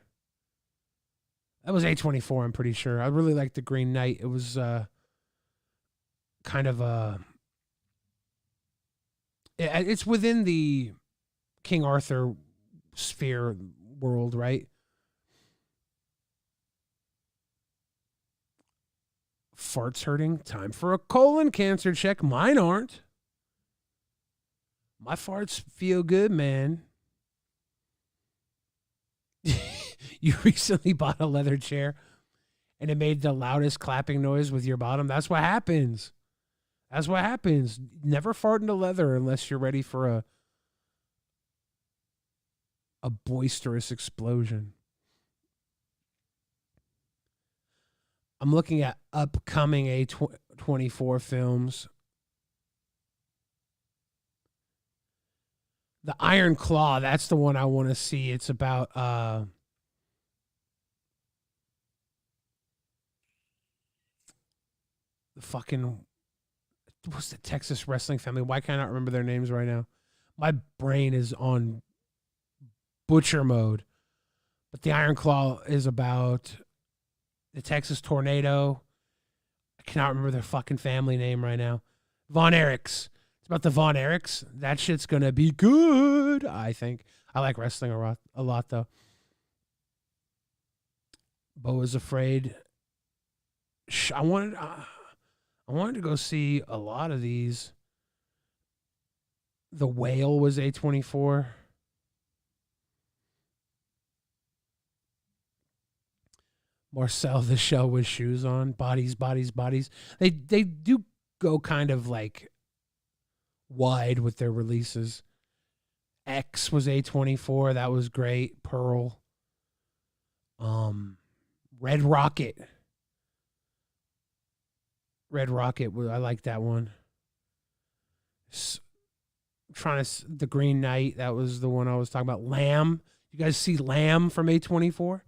That was A24, I'm pretty sure. I really liked The Green Knight. It was kind of a... It's within the King Arthur sphere world, right? Farts hurting? Time for a colon cancer check. Mine aren't. My farts feel good, man. You recently bought a leather chair and it made the loudest clapping noise with your bottom. That's what happens. That's what happens. Never fart into leather unless you're ready for a boisterous explosion. I'm looking at upcoming A24 films. The Iron Claw, that's the one I want to see. It's about the fucking, what's the Texas wrestling family? Why can't I not remember their names right now? My brain is on butcher mode. But the Iron Claw is about the Texas Tornado. I cannot remember their fucking family name right now. Von Erichs. It's about the Von Erichs. That shit's going to be good, I think. I like wrestling a lot, though. Beau is Afraid. I wanted to go see a lot of these. The Whale was A24. Marcel the Shell with Shoes On. Bodies, Bodies, Bodies. They do go kind of like wide with their releases. X was A24. That was great. Pearl. Red Rocket. Red Rocket. I like that one. The Green Knight. That was the one I was talking about. Lamb. You guys see Lamb from A24?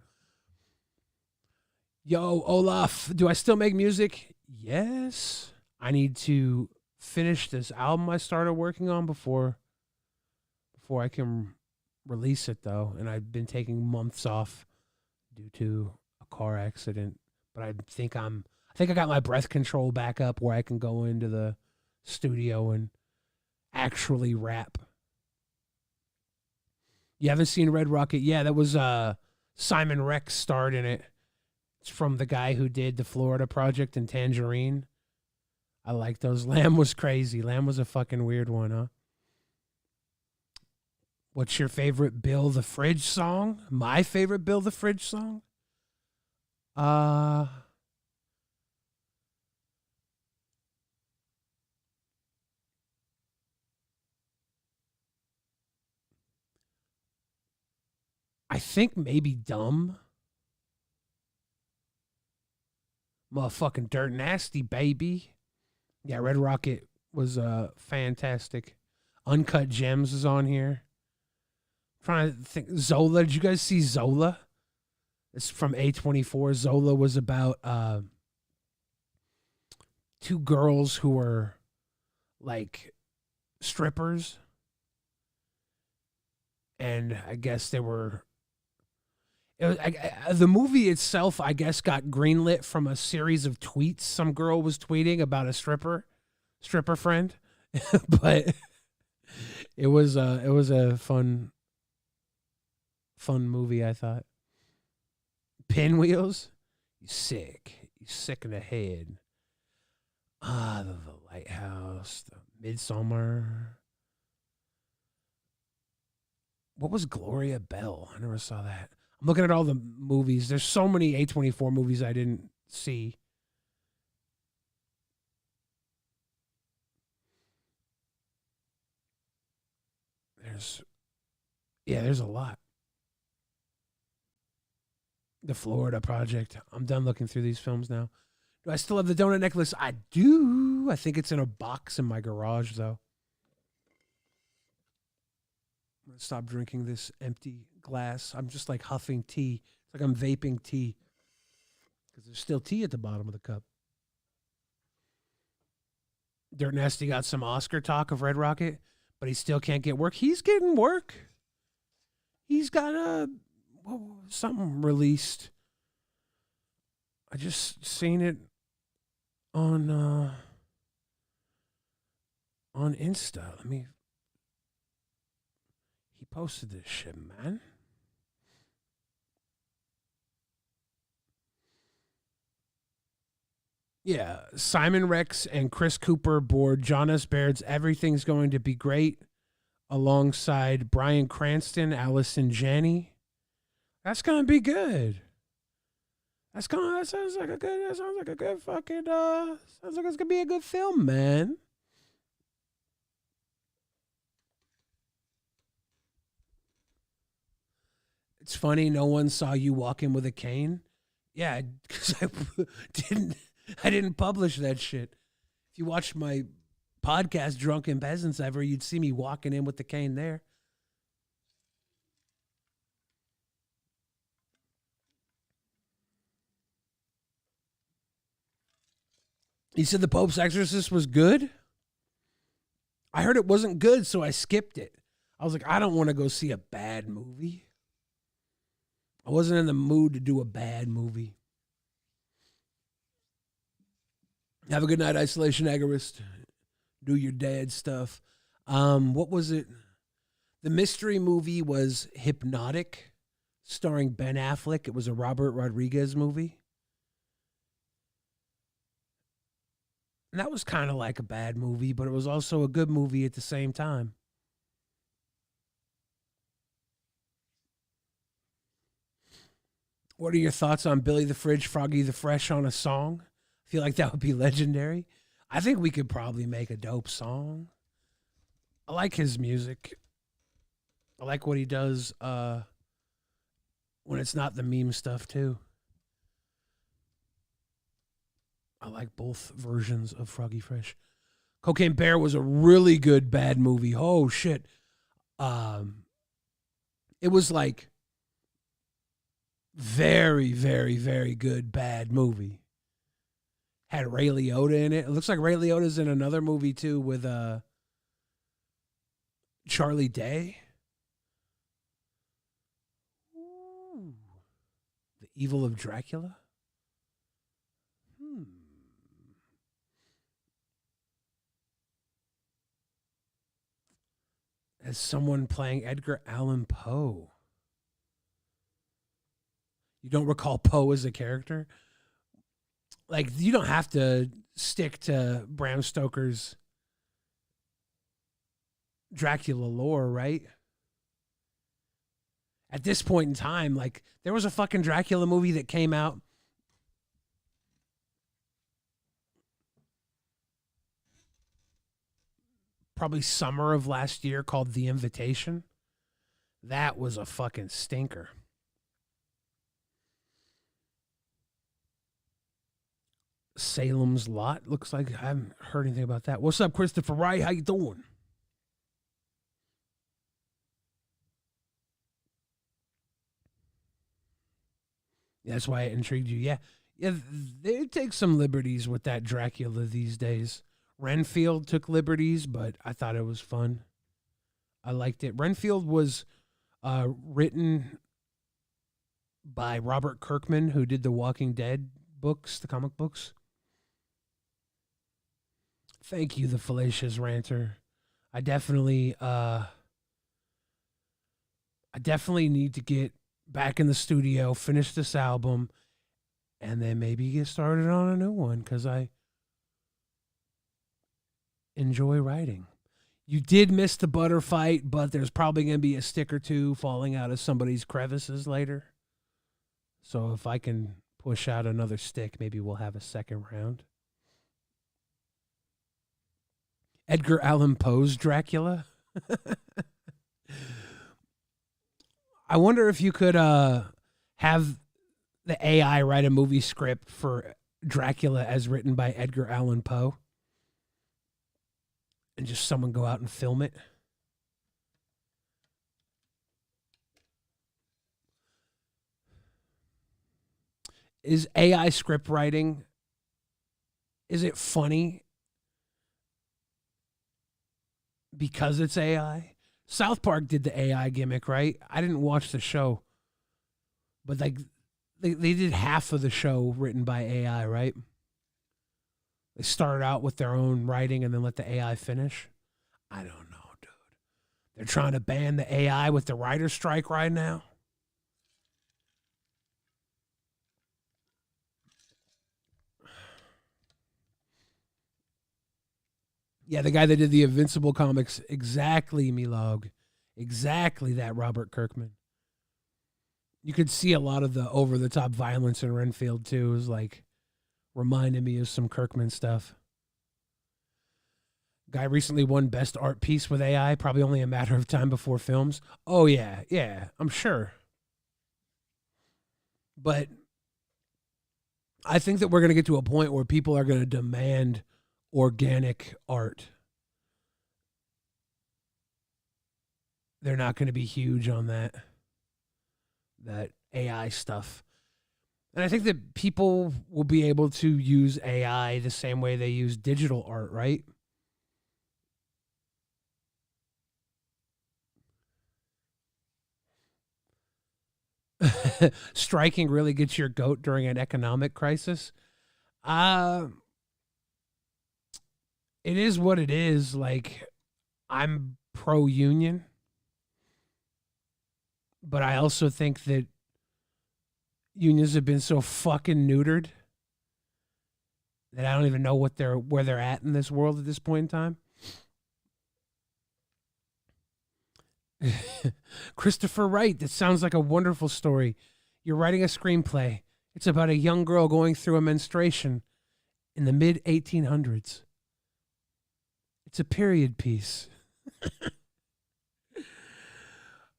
Yo, Olaf, do I still make music? Yes. I need to finish this album I started working on before I can release it, though. And I've been taking months off due to a car accident. But I think I got my breath control back up where I can go into the studio and actually rap. You haven't seen Red Rocket? Yeah, that was Simon Rex starred in it. It's from the guy who did the Florida Project and Tangerine. I like those. Lamb was crazy. Lamb was a fucking weird one, huh? What's your favorite Bill the Fridge song? My favorite Bill the Fridge song? I think maybe Dumb. Motherfucking Dirt Nasty, baby. Yeah, Red Rocket was fantastic. Uncut Gems is on here. I'm trying to think. Zola. Did you guys see Zola? It's from A24. Zola was about two girls who were like strippers. And I guess they were... the movie itself, I guess, got greenlit from a series of tweets. Some girl was tweeting about a stripper friend, but it was a fun movie. I thought. Pinwheels, you sick in the head. The Lighthouse, the Midsommar. What was Gloria Bell? I never saw that. I'm looking at all the movies. There's so many A24 movies I didn't see. There's a lot. The Florida Project. I'm done looking through these films now. Do I still have the donut necklace? I do. I think it's in a box in my garage, though. I'm going to stop drinking this empty glass. I'm just like huffing tea. It's like I'm vaping tea. Because there's still tea at the bottom of the cup. Dirt Nasty got some Oscar talk of Red Rocket, but he still can't get work. He's getting work. He's got something released. I just seen it on Insta. He posted this shit, man. Yeah, Simon Rex and Chris Cooper board John S. Baird's Everything's Going to Be Great alongside Bryan Cranston, Allison Janney. That's gonna be good. That sounds like a good fucking sounds like it's gonna be a good film, man. It's funny no one saw you walking with a cane. Yeah, because I didn't publish that shit. If you watched my podcast, Drunken Peasants Ever, you'd see me walking in with the cane there. He said The Pope's Exorcist was good. I heard it wasn't good, so I skipped it. I was like, I don't want to go see a bad movie. I wasn't in the mood to do a bad movie. Have a good night, Isolation Agorist. Do your dad stuff. What was it? The mystery movie was Hypnotic, starring Ben Affleck. It was a Robert Rodriguez movie. And that was kind of like a bad movie, but it was also a good movie at the same time. What are your thoughts on Billy the Fridge, Froggy the Fresh on a song? I feel like that would be legendary. I think we could probably make a dope song. I like his music. I like what he does when it's not the meme stuff, too. I like both versions of Froggy Fresh. Cocaine Bear was a really good bad movie. Oh, shit. It was like very, very, very good bad movie. Had Ray Liotta in it. It looks like Ray Liotta's in another movie too with Charlie Day. Ooh. The Evil of Dracula. As someone playing Edgar Allan Poe. You don't recall Poe as a character? Like, you don't have to stick to Bram Stoker's Dracula lore, right? At this point in time, like, there was a fucking Dracula movie that came out probably summer of last year called The Invitation. That was a fucking stinker. Salem's Lot looks like I haven't heard anything about that. What's up, Christopher Wright? How you doing? That's why it intrigued you. Yeah, they take some liberties with that Dracula these days. Renfield took liberties, but I thought it was fun. I liked it. Renfield was written by Robert Kirkman, who did the Walking Dead books, the comic books. Thank you, the Fallacious Ranter. I definitely need to get back in the studio, finish this album, and then maybe get started on a new one because I enjoy writing. You did miss the butter fight, but there's probably going to be a stick or two falling out of somebody's crevices later. So if I can push out another stick, maybe we'll have a second round. Edgar Allan Poe's Dracula. I wonder if you could have the AI write a movie script for Dracula as written by Edgar Allan Poe, and just someone go out and film it. Is AI script writing, is it funny because it's AI? South Park did the AI gimmick, right? I didn't watch the show, but like they did half of the show written by AI, right? They started out with their own writing and then let the AI finish. I don't know, dude. They're trying to ban the AI with the writer's strike right now. Yeah, the guy that did the Invincible comics, exactly, Milog. Exactly that, Robert Kirkman. You could see a lot of the over-the-top violence in Renfield, too. It was like reminding me of some Kirkman stuff. Guy recently won Best Art Piece with AI, probably only a matter of time before films. Oh, yeah, I'm sure. But I think that we're going to get to a point where people are going to demand organic art. They're not going to be huge on that AI stuff. And I think that people will be able to use AI the same way they use digital art, right? Striking really gets your goat during an economic crisis. It is what it is. Like, I'm pro-union, but I also think that unions have been so fucking neutered that I don't even know where they're at in this world at this point in time. Christopher Wright, that sounds like a wonderful story. You're writing a screenplay. It's about a young girl going through a menstruation in the mid 1800s. It's a period piece.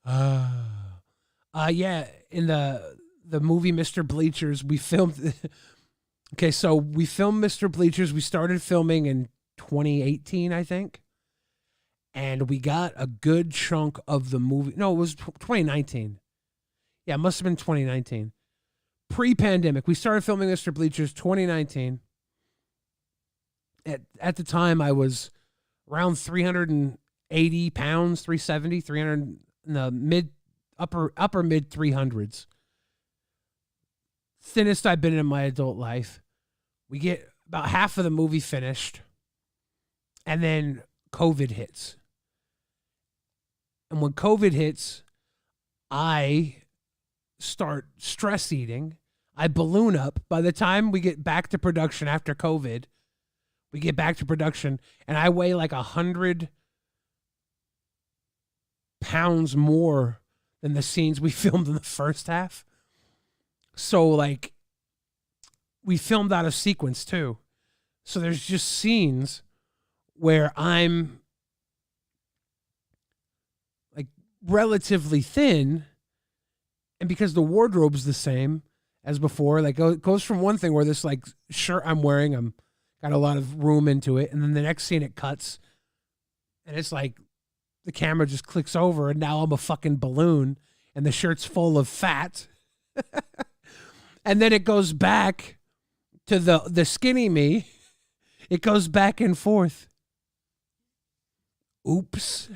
Yeah, in the movie Mr. Bleachers, we filmed. Okay, so we filmed Mr. Bleachers. We started filming in 2018, I think. And we got a good chunk of the movie. No, it was 2019. Yeah, it must have been 2019. Pre-pandemic. We started filming Mr. Bleachers 2019. At the time, I was around 380 pounds, 370, 300, in the upper mid 300s. Thinnest I've been in my adult life. We get about half of the movie finished, and then COVID hits. And when COVID hits, I start stress eating. I balloon up. By the time we get back to production after COVID, we get back to production, and I weigh like 100 pounds more than the scenes we filmed in the first half. So, like, we filmed out of sequence, too. So there's just scenes where I'm like relatively thin, and because the wardrobe's the same as before, like it goes from one thing where this like shirt I'm wearing, I'm got a lot of room into it, and then the next scene it cuts, and it's like the camera just clicks over, and now I'm a fucking balloon, and the shirt's full of fat, and then it goes back to the skinny me. It goes back and forth. Oops.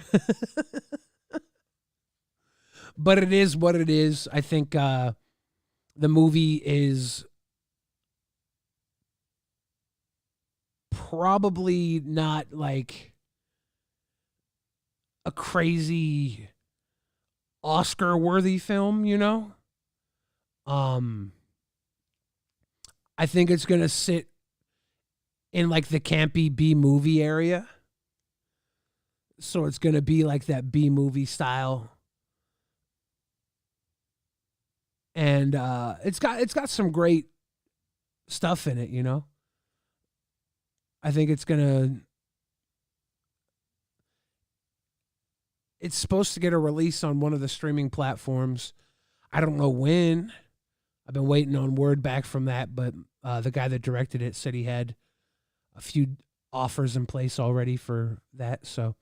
But it is what it is. I think the movie is probably not like a crazy Oscar-worthy film, you know? I think it's going to sit in like the campy B-movie area. So it's going to be like that B-movie style. and it's got some great stuff in it. You know, I think it's supposed to get a release on one of the streaming platforms. I don't know when. I've been waiting on word back from that, but the guy that directed it said he had a few offers in place already for that. So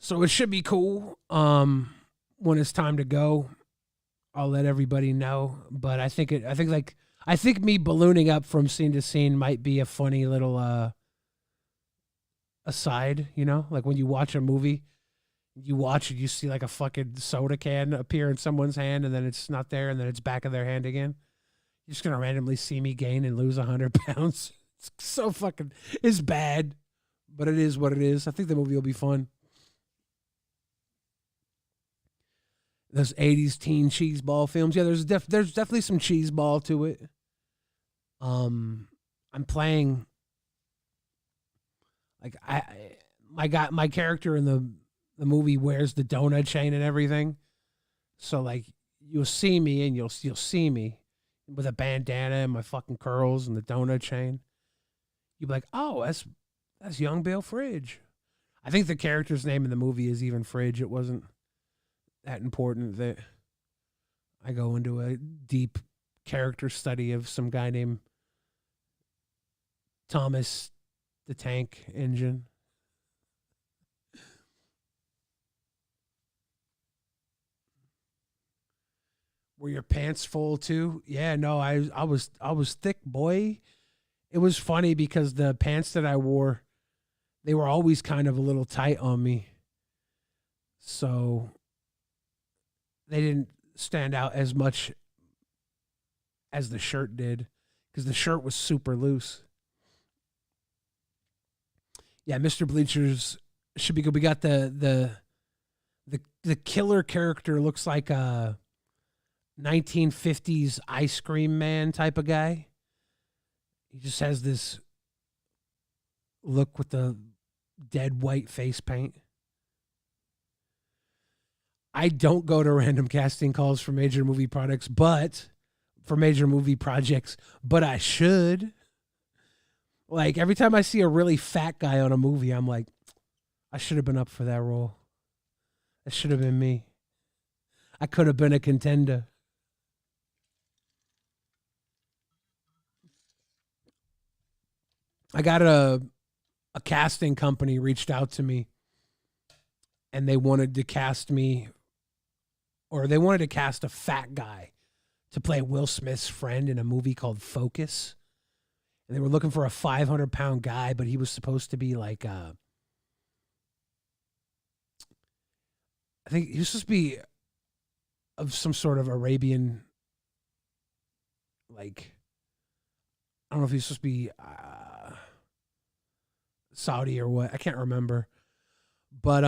it should be cool. When it's time to go, I'll let everybody know. But I think me ballooning up from scene to scene might be a funny little aside. You know, like when you watch a movie. You watch it, you see like a fucking soda can appear in someone's hand, and then it's not there, and then it's back of their hand again. You're just gonna randomly see me gain and lose 100 pounds. It's so fucking, it's bad, but it is what it is. I think the movie will be fun. Those 80s teen cheeseball films, yeah. There's definitely some cheeseball to it. I'm playing like my character in the movie wears the donut chain and everything. So like you'll see me and you'll see me with a bandana and my fucking curls and the donut chain. You'll be like, oh, that's young Bill Fridge. I think the character's name in the movie is even Fridge. It wasn't that important that I go into a deep character study of some guy named Thomas the Tank Engine. Were your pants full too? Yeah, no, I was thick, boy. It was funny because the pants that I wore, they were always kind of a little tight on me. So they didn't stand out as much as the shirt did because the shirt was super loose. Yeah, Mr. Bleachers should be good. We got the killer character looks like a 1950s ice cream man type of guy. He just has this look with the dead white face paint. I don't go to random casting calls for major movie projects, but I should. Like every time I see a really fat guy on a movie, I'm like, I should have been up for that role. That should have been me. I could have been a contender. I got a casting company reached out to me and they wanted to cast me, or they wanted to cast a fat guy to play Will Smith's friend in a movie called Focus. And they were looking for a 500-pound guy, but he was supposed to be like, I think he was supposed to be of some sort of Arabian, like, I don't know if he's supposed to be Saudi or what. I can't remember. But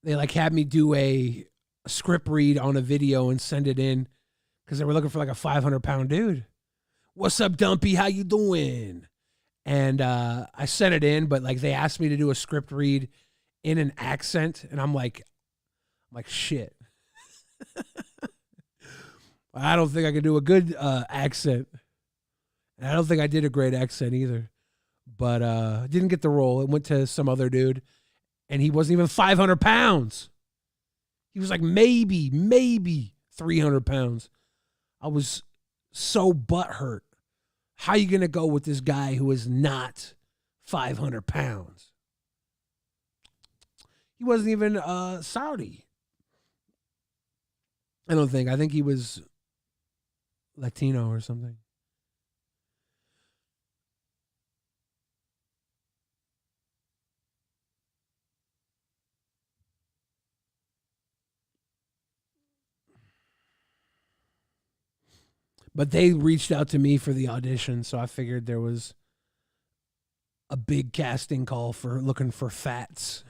they like had me do a script read on a video and send it in because they were looking for like a 500-pound dude. What's up, Dumpy? How you doing? And I sent it in, but like they asked me to do a script read in an accent, and I'm like shit. I don't think I could do a good accent. And I don't think I did a great accent either. But didn't get the role. It went to some other dude, and he wasn't even 500 pounds. He was like maybe 300 pounds. I was so butthurt. How you going to go with this guy who is not 500 pounds? He wasn't even Saudi. I don't think. I think he was Latino or something. But they reached out to me for the audition, so I figured there was a big casting call for looking for fats.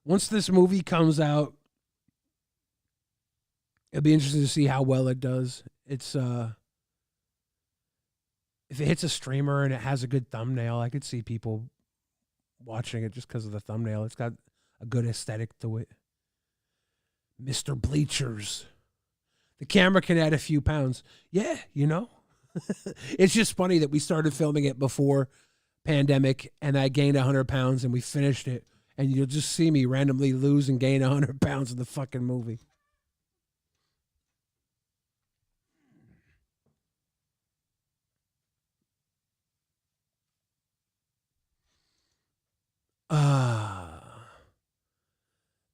Once this movie comes out, it'll be interesting to see how well it does. It's if it hits a streamer and it has a good thumbnail, I could see people watching it just because of the thumbnail. It's got a good aesthetic to it. Mr. Bleachers. The camera can add a few pounds. Yeah, you know. It's just funny that we started filming it before pandemic and I gained 100 pounds and we finished it. And you'll just see me randomly lose and gain 100 pounds in the fucking movie.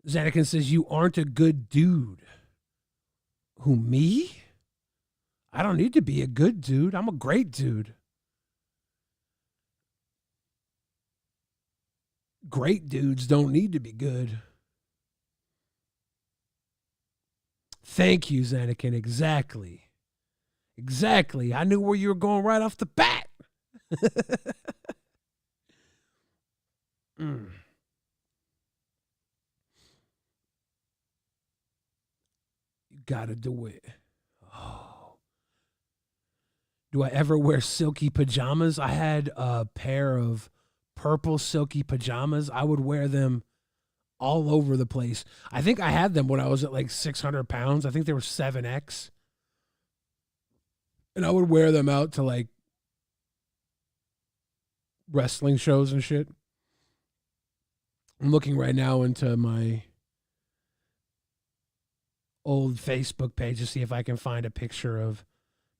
Xanakin says, you aren't a good dude. Who, me? I don't need to be a good dude. I'm a great dude. Great dudes don't need to be good. Thank you, Xanakin. Exactly. Exactly. I knew where you were going right off the bat. You gotta do it. Oh. Do I ever wear silky pajamas? I had a pair of purple silky pajamas. I would wear them all over the place. I think I had them when I was at like 600 pounds. I think they were 7X. And I would wear them out to like wrestling shows and shit. I'm looking right now into my old Facebook page to see if I can find a picture of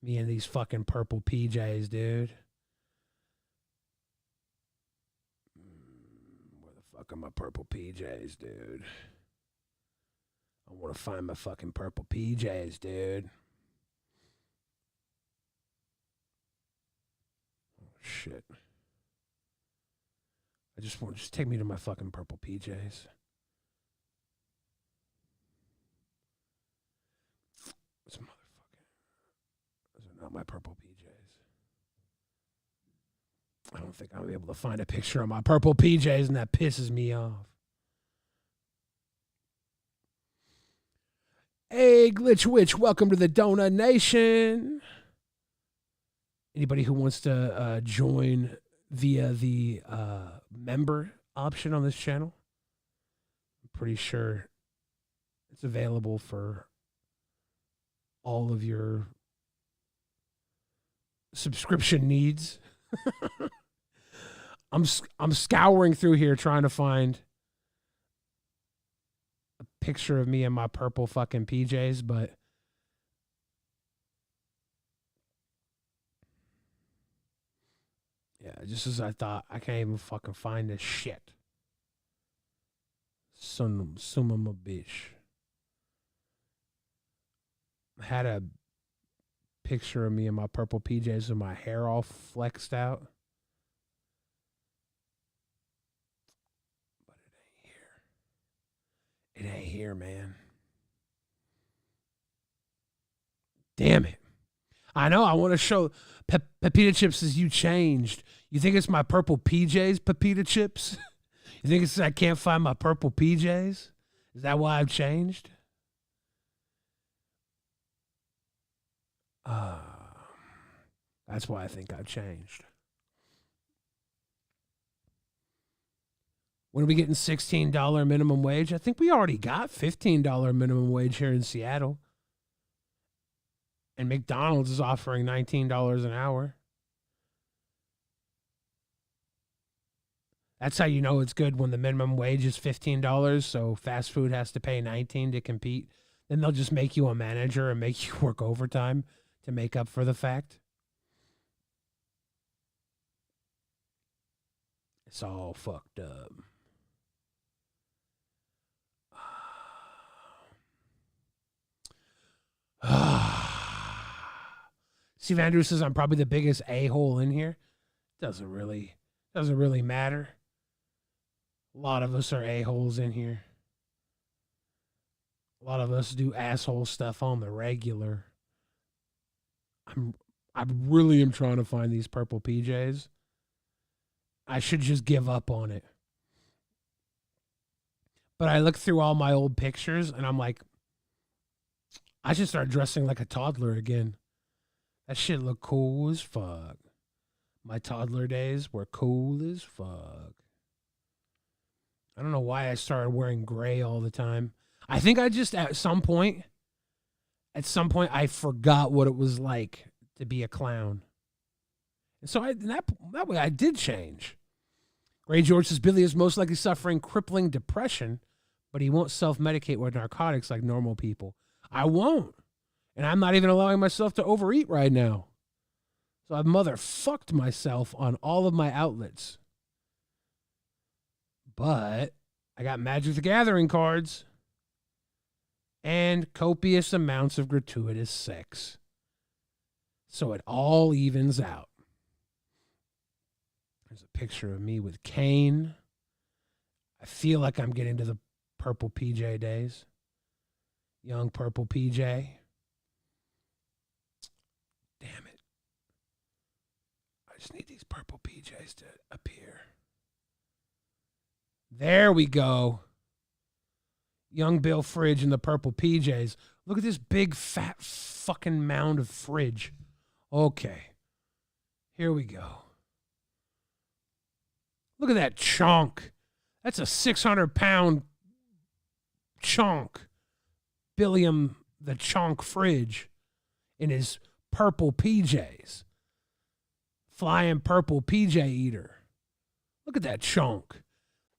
me in these fucking purple PJs, dude. Where the fuck are my purple PJs, dude? I want to find my fucking purple PJs, dude. Oh, shit. Just take me to my fucking purple PJs. This motherfucker. Those are not my purple PJs. I don't think I'll be able to find a picture of my purple PJs, and that pisses me off. Hey, Glitch Witch, welcome to the Donut Nation. Anybody who wants to join via the member option on this channel, I'm pretty sure it's available for all of your subscription needs. I'm scouring through here trying to find a picture of me in my purple fucking PJs, but yeah, just as I thought, I can't even fucking find this shit. Son of a bitch. I had a picture of me in my purple PJs with my hair all flexed out. But it ain't here. It ain't here, man. Damn it. I know, I want to show. Pepita Chips says you changed. You think it's my purple PJs, Pepita Chips? You think it's I can't find my purple PJs? Is that why I've changed? That's why I think I've changed. When are we getting $16 minimum wage? I think we already got $15 minimum wage here in Seattle. And McDonald's is offering $19 an hour. That's how you know it's good, when the minimum wage is $15, so fast food has to pay $19 to compete. Then they'll just make you a manager and make you work overtime to make up for the fact. It's all fucked up. Steve Andrews says I'm probably the biggest a-hole in here. Doesn't really matter. A lot of us are a-holes in here. A lot of us do asshole stuff on the regular. I really am trying to find these purple PJs. I should just give up on it. But I look through all my old pictures and I'm like, I should start dressing like a toddler again. That shit looked cool as fuck. My toddler days were cool as fuck. I don't know why I started wearing gray all the time. I think I just at some point I forgot what it was like to be a clown. And so that way I did change. Ray George says Billy is most likely suffering crippling depression, but he won't self-medicate with narcotics like normal people. I won't. And I'm not even allowing myself to overeat right now. So I've motherfucked myself on all of my outlets. But I got Magic the Gathering cards and copious amounts of gratuitous sex. So it all evens out. There's a picture of me with Kane. I feel like I'm getting to the Purple PJ days. Young Purple PJ. Damn it. I just need these Purple PJs to appear. There we go. Young Bill Fridge in the Purple PJs. Look at this big fat fucking mound of fridge. Okay. Here we go. Look at that chunk. That's a 600-pound chunk. Billiam the Chunk Fridge in his purple PJs. Flying purple PJ eater. Look at that chunk.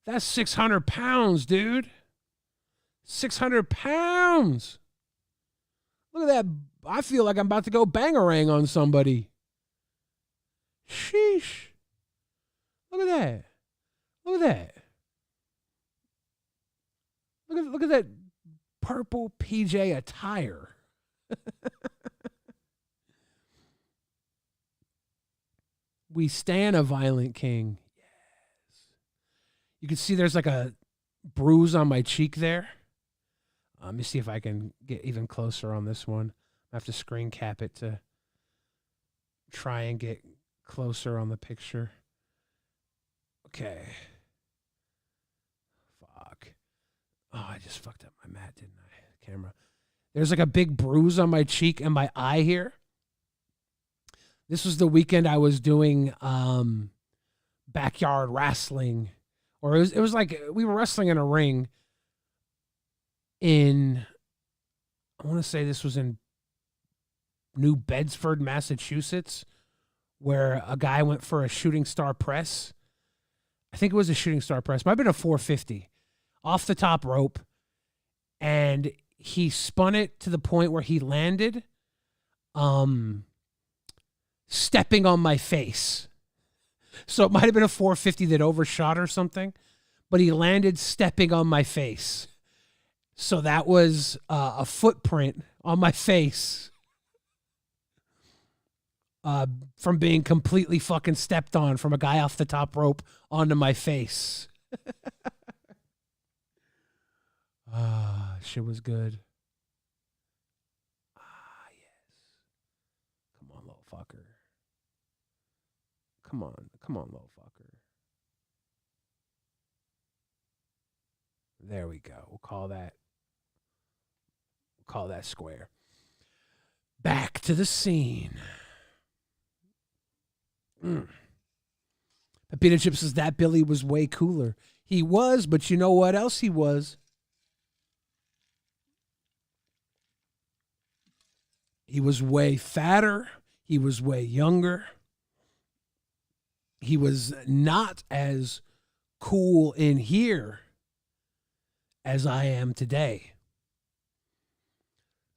That's 600 pounds, dude. 600 pounds. Look at that. I feel like I'm about to go bangarang on somebody. Sheesh. Look at that. Look at that. Look at that purple PJ attire. We stand a violent king. Yes. You can see there's like a bruise on my cheek there. Let me see if I can get even closer on this one. I have to screen cap it to try and get closer on the picture. Okay. Fuck. Oh, I just fucked up my mat, didn't I? Camera. There's like a big bruise on my cheek and my eye here. This was the weekend I was doing backyard wrestling. Or it was like we were wrestling in a ring in, I want to say this was in New Bedford, Massachusetts, where a guy went for a shooting star press. I think it was a shooting star press. Might have been a 450 off the top rope. And he spun it to the point where he landed stepping on my face. So it might have been a 450 that overshot or something, but he landed stepping on my face. So that was a footprint on my face from being completely fucking stepped on from a guy off the top rope onto my face. Shit was good. Yes. Come on, little fucker. Come on, little fucker. There we go. We'll call that square. Back to the scene. Pepita Chip says that Billy was way cooler. He was, but you know what else he was? He was way fatter. He was way younger. He was not as cool in here as I am today.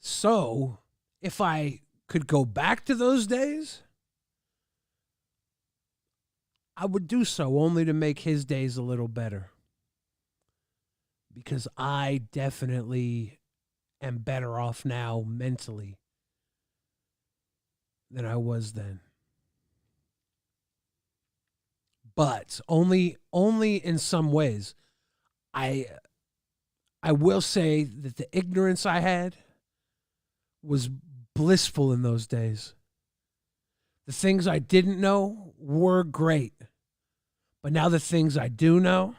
So, if I could go back to those days, I would do so only to make his days a little better. Because I definitely am better off now mentally than I was then. But only in some ways. I will say that the ignorance I had was blissful in those days. The things I didn't know were great. But now the things I do know,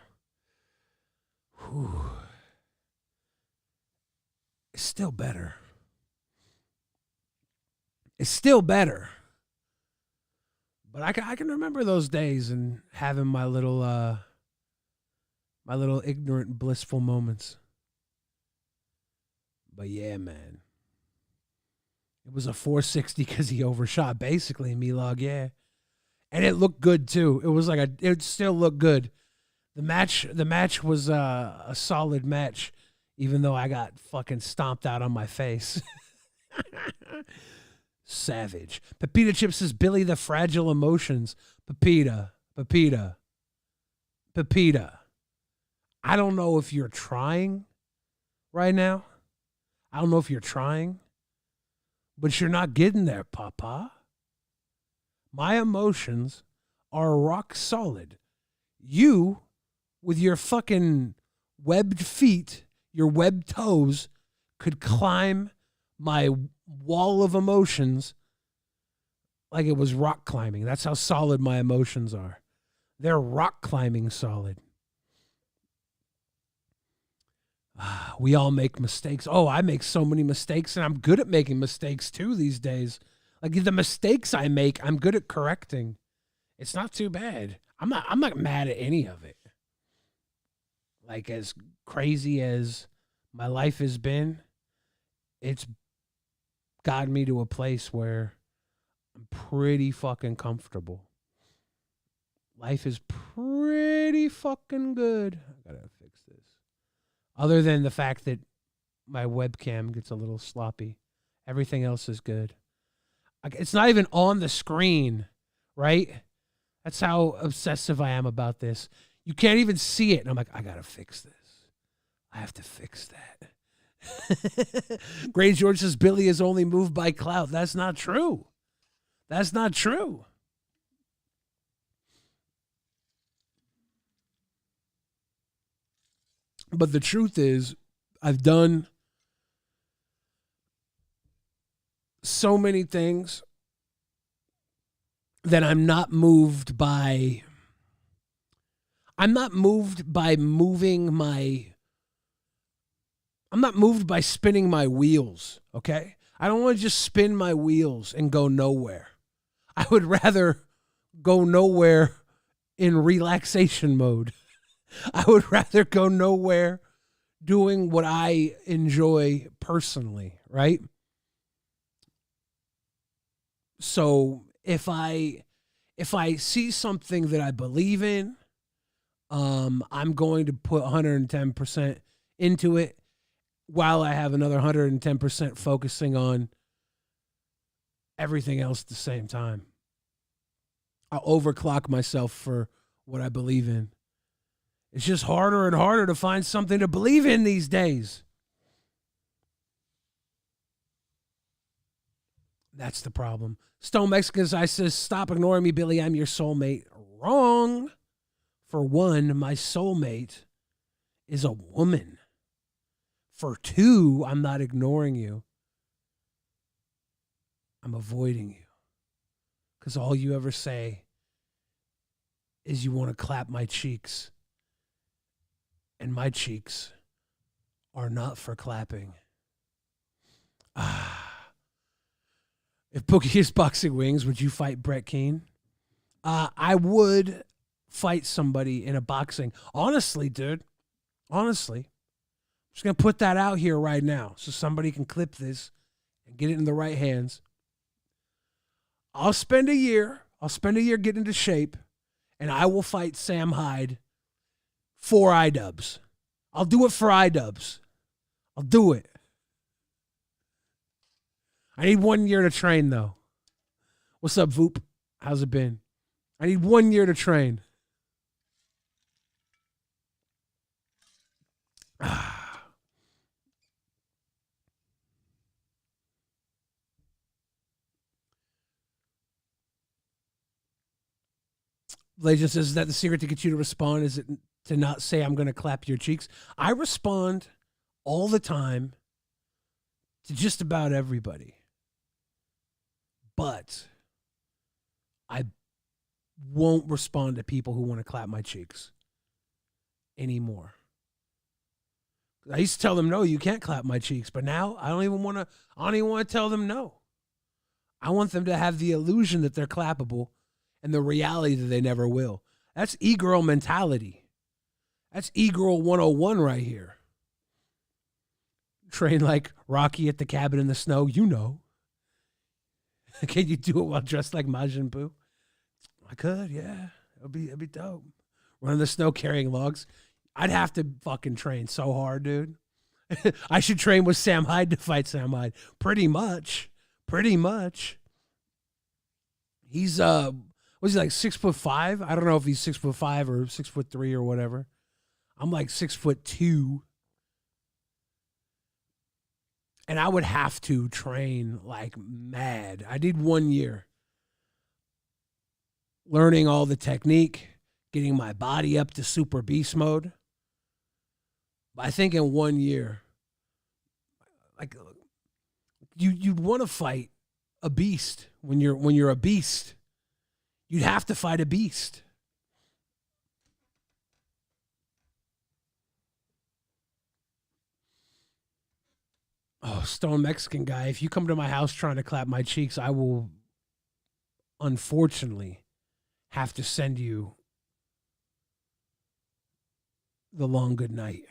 it's still better. It's still better. But I can remember those days and having my little ignorant, blissful moments. But yeah, man. It was a 460 because he overshot, basically, Milog, yeah. And it looked good too. It was like it still looked good. The match was a solid match, even though I got fucking stomped out on my face. Savage. Pepita Chip says, Billy the Fragile Emotions. Pepita. I don't know if you're trying right now. I don't know if you're trying, but you're not getting there, Papa. My emotions are rock solid. You, with your fucking webbed feet, your webbed toes, could climb my wall of emotions like it was rock climbing. That's how solid my emotions are. They're rock climbing solid. We all make mistakes. Oh, I make so many mistakes, and I'm good at making mistakes too these days. Like the mistakes I make, I'm good at correcting. It's not too bad. I'm not mad at any of it. Like, as crazy as my life has been, it's gotten me to a place where I'm pretty fucking comfortable. Life is pretty fucking good. I gotta fix this. Other than the fact that my webcam gets a little sloppy. Everything else is good. It's not even on the screen, right? That's how obsessive I am about this. You can't even see it. And I'm like, I got to fix this. I have to fix that. Gray George says, Billy is only moved by clout. That's not true. That's not true. But the truth is, I've done so many things that I'm not moved by spinning my wheels, okay? I don't want to just spin my wheels and go nowhere. I would rather go nowhere in relaxation mode. I would rather go nowhere doing what I enjoy personally, right? So if I see something that I believe in, I'm going to put 110% into it while I have another 110% focusing on everything else at the same time. I'll overclock myself for what I believe in. It's just harder and harder to find something to believe in these days. That's the problem. Stone Mexicans, I says, stop ignoring me, Billy. I'm your soulmate. Wrong. For one, my soulmate is a woman. For two, I'm not ignoring you. I'm avoiding you. Because all you ever say is you want to clap my cheeks. And my cheeks are not for clapping. If Boogie is boxing wings, would you fight Brett Keane? I would fight somebody in a boxing. Honestly, dude. Honestly. I'm just going to put that out here right now so somebody can clip this and get it in the right hands. I'll spend a year getting into shape, and I will fight Sam Hyde for iDubbbz. I'll do it for iDubbbz. I'll do it. I need 1 year to train, though. What's up, Voop? How's it been? I need 1 year to train. Legend says, is that the secret to get you to respond? Is it to not say I'm going to clap your cheeks? I respond all the time to just about everybody. But I won't respond to people who want to clap my cheeks anymore. I used to tell them, no, you can't clap my cheeks. But now I don't even want to tell them no. I want them to have the illusion that they're clappable and the reality that they never will. That's e-girl mentality. That's e-girl 101 right here. train like Rocky at the cabin in the snow? You know. Can you do it while dressed like Majin Buu? I could, yeah. It'd be dope. Run in the snow carrying logs. I'd have to fucking train so hard, dude. I should train with Sam Hyde to fight Sam Hyde. Pretty much. He's was he like 6'5"? I don't know if he's 6'5" or 6'3" or whatever. I'm like 6'2". And I would have to train like mad. I did 1 year. Learning all the technique, getting my body up to super beast mode. I think in 1 year, like you'd want to fight a beast when you're a beast. You'd have to fight a beast. Oh, Stone Mexican guy, if you come to my house trying to clap my cheeks, I will unfortunately have to send you the long good night.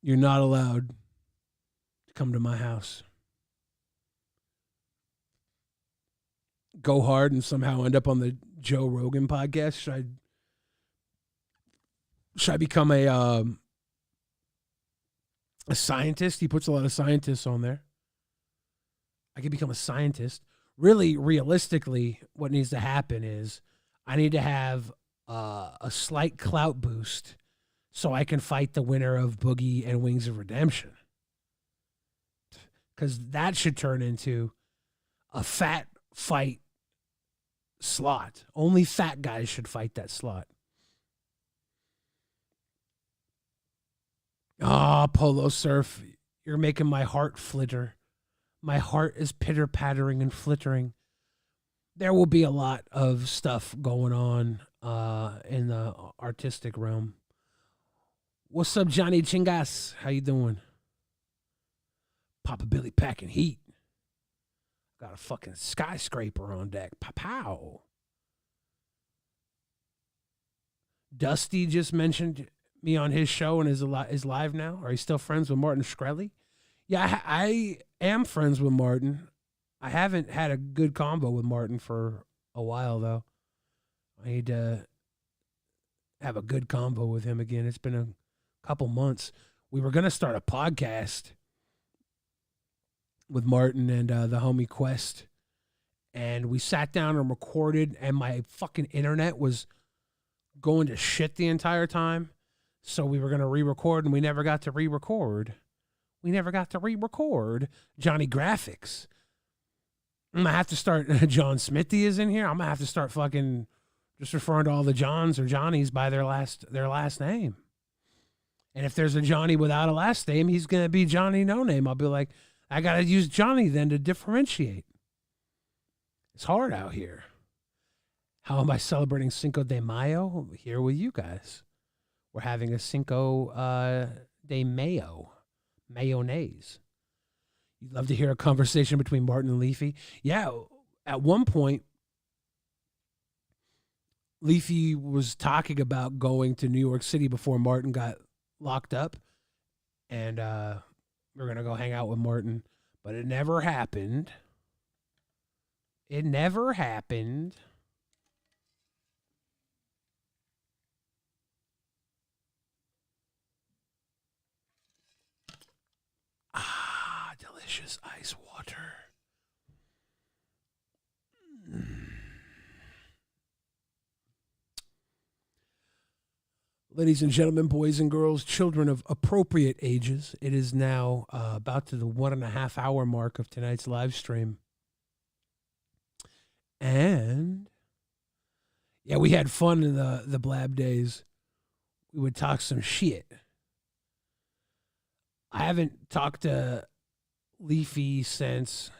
You're not allowed to come to my house. Go hard and somehow end up on the Joe Rogan podcast. Should I become a scientist? He puts a lot of scientists on there. I could become a scientist. Really, realistically, what needs to happen is I need to have a slight clout boost so I can fight the winner of Boogie and Wings of Redemption. Because that should turn into a fat fight slot. Only fat guys should fight that slot. Ah, Polo Surf, you're making my heart flitter. My heart is pitter-pattering and flittering. There will be a lot of stuff going on in the artistic realm. What's up, Johnny Chingas? How you doing? Papa Billy packing heat. Got a fucking skyscraper on deck. Pow. Dusty just mentioned me on his show and is live now. Are you still friends with Martin Shkreli? Yeah, I am friends with Martin. I haven't had a good combo with Martin for a while, though. I need to have a good combo with him again. It's been a couple months. We were going to start a podcast with Martin and the homie Quest, and we sat down and recorded, and my fucking internet was going to shit the entire time. So we were going to re-record, and we never got to re-record. Johnny Graphics. I'm going to have to start. John Smithy is in here. I'm going to have to start fucking just referring to all the Johns or Johnnies by their last name. And if there's a Johnny without a last name, he's going to be Johnny No Name. I'll be like, I got to use Johnny then to differentiate. It's hard out here. How am I celebrating Cinco de Mayo? Here with you guys. We're having a Cinco de Mayo. Mayonnaise. You'd love to hear a conversation between Martin and Leafy. Yeah, at one point, Leafy was talking about going to New York City before Martin got locked up. And we're going to go hang out with Martin. But it never happened. Delicious ice water. Ladies and gentlemen, boys and girls, children of appropriate ages, it is now about to the 1.5 hour mark of tonight's live stream. And yeah, we had fun in the Blab days. We would talk some shit. I haven't talked to Leafy since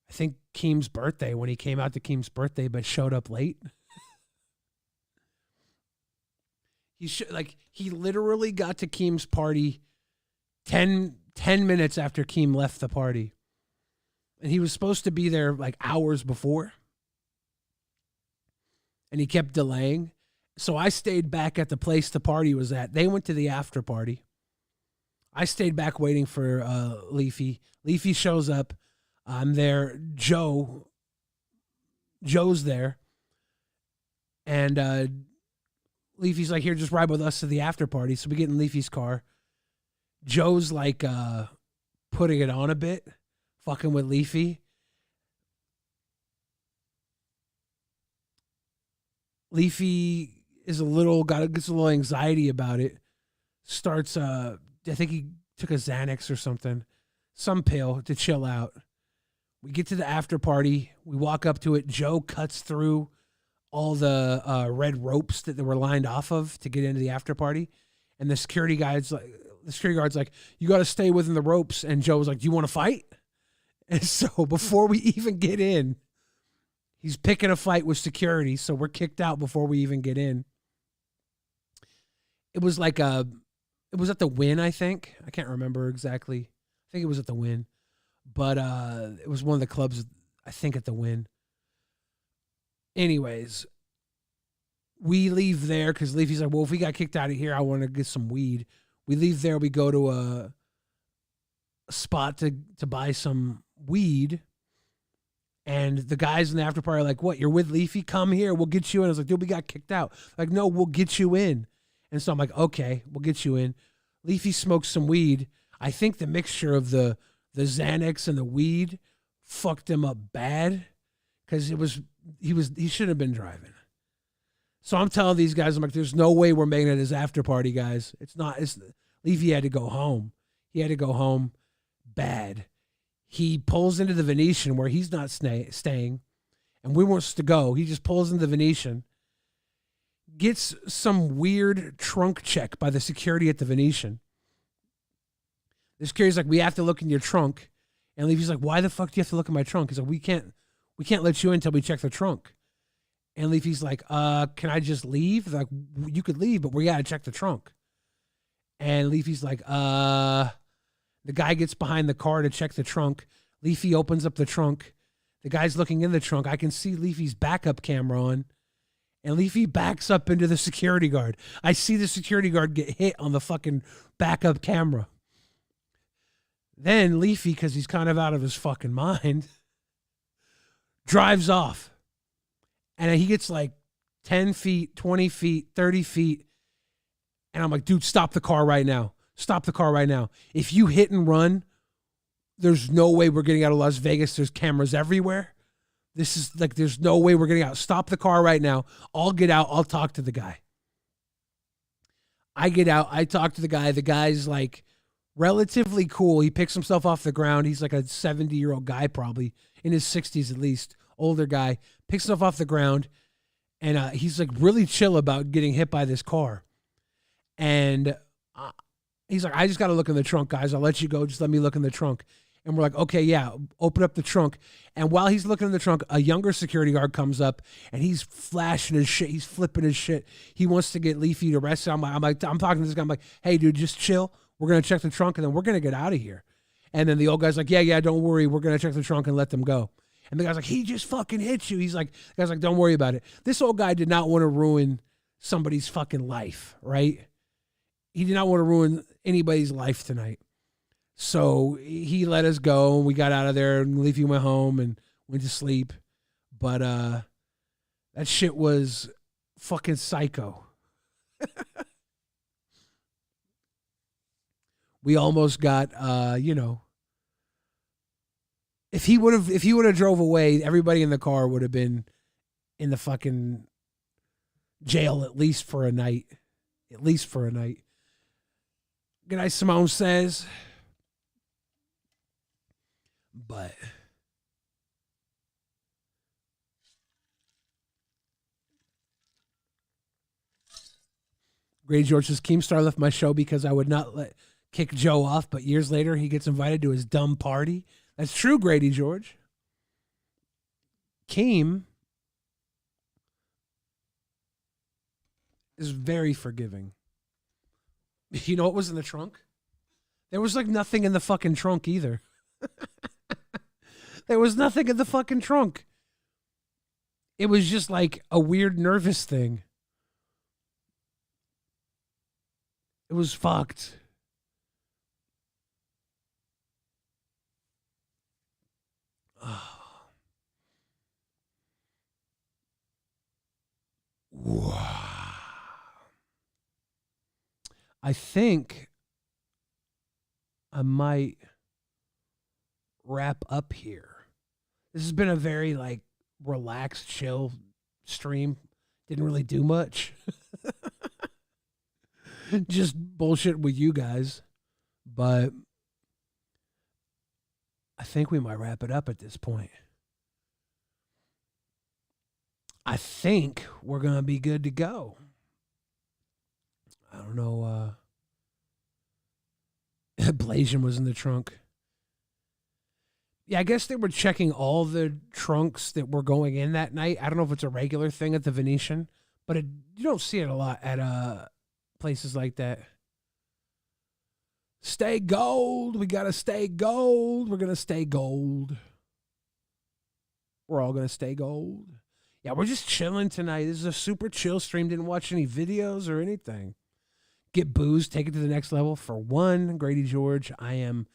I think Keem's birthday, when he came out to Keem's birthday but showed up late. He literally got to Keem's party 10 minutes after Keem left the party. And he was supposed to be there like hours before. And he kept delaying. So I stayed back at the place the party was at. They went to the after party. I stayed back waiting for Leafy. Leafy shows up. I'm there. Joe's there. And Leafy's like, here, just ride with us to the after party. So we get in Leafy's car. Joe's like putting it on a bit, fucking with Leafy. Leafy is gets a little anxiety about it. Starts, I think he took a Xanax or something, some pill to chill out. We get to the after party. We walk up to it. Joe cuts through all the red ropes that they were lined off of to get into the after party. And the security guard's like, you got to stay within the ropes. And Joe was like, do you want to fight? And so before we even get in, he's picking a fight with security. So we're kicked out before we even get in. It was like it was at the Wynn, I think. I can't remember exactly. I think it was at the Wynn. But it was one of the clubs, I think, at the Wynn. Anyways, we leave there because Leafy's like, well, if we got kicked out of here, I want to get some weed. We leave there. We go to a spot to buy some weed. And the guys in the after party are like, what, you're with Leafy? Come here. We'll get you in. I was like, dude, we got kicked out. Like, no, we'll get you in. And so I'm like, okay, we'll get you in. Leafy smoked some weed. I think the mixture of the Xanax and the weed fucked him up bad because he shouldn't have been driving. So I'm telling these guys, I'm like, there's no way we're making it his after party, guys. Leafy had to go home. He had to go home bad. He pulls into the Venetian where he's not staying, and we wants to go. He just pulls into the Venetian, gets some weird trunk check by the security at the Venetian. The security's like, we have to look in your trunk. And Leafy's like, why the fuck do you have to look in my trunk? He's like, we can't let you in until we check the trunk. And Leafy's like, can I just leave? They're like, you could leave, but we got to check the trunk. And Leafy's like, the guy gets behind the car to check the trunk. Leafy opens up the trunk. The guy's looking in the trunk. I can see Leafy's backup camera on. And Leafy backs up into the security guard. I see the security guard get hit on the fucking backup camera. Then Leafy, because he's kind of out of his fucking mind, drives off. And he gets like 10 feet, 20 feet, 30 feet. And I'm like, dude, stop the car right now. Stop the car right now. If you hit and run, there's no way we're getting out of Las Vegas. There's cameras everywhere. This is like, there's no way we're getting out. Stop the car right now. I'll get out. I'll talk to the guy. I get out. I talk to the guy. The guy's like relatively cool. He picks himself off the ground. He's like a 70-year-old guy, probably in his 60s at least, older guy. Picks himself off the ground. And he's like really chill about getting hit by this car. And he's like, I just got to look in the trunk, guys. I'll let you go. Just let me look in the trunk. And we're like, okay, yeah, open up the trunk. And while he's looking in the trunk, a younger security guard comes up and he's flashing his shit. He's flipping his shit. He wants to get Leafy to arrest him. I'm talking to this guy. I'm like, hey, dude, just chill. We're going to check the trunk and then we're going to get out of here. And then the old guy's like, yeah, don't worry. We're going to check the trunk and let them go. And the guy's like, he just fucking hit you. He's like, the guy's like, don't worry about it. This old guy did not want to ruin somebody's fucking life, right? He did not want to ruin anybody's life tonight. So he let us go. We got out of there and Leafy went home and went to sleep. But that shit was fucking psycho. We almost got, if he would have drove away, everybody in the car would have been in the fucking jail at least for a night. At least for a night. Good night, Simone says. But Grady George says, Keemstar left my show because I would not kick Joe off, but years later he gets invited to his dumb party. That's true, Grady George. Keem is very forgiving. You know what was in the trunk? There was like nothing in the fucking trunk either. There was nothing in the fucking trunk. It was just like a weird nervous thing. It was fucked. Oh. Wow. I think I might wrap up here. This has been a very like relaxed, chill stream. Didn't really do much. Just bullshit with you guys. But I think we might wrap it up at this point. I think we're going to be good to go. I don't know. Blasian was in the trunk. Yeah, I guess they were checking all the trunks that were going in that night. I don't know if it's a regular thing at the Venetian, but you don't see it a lot at places like that. Stay gold. We got to stay gold. We're going to stay gold. We're all going to stay gold. Yeah, we're just chilling tonight. This is a super chill stream. Didn't watch any videos or anything. Get boozed, take it to the next level. For one, Grady George, I am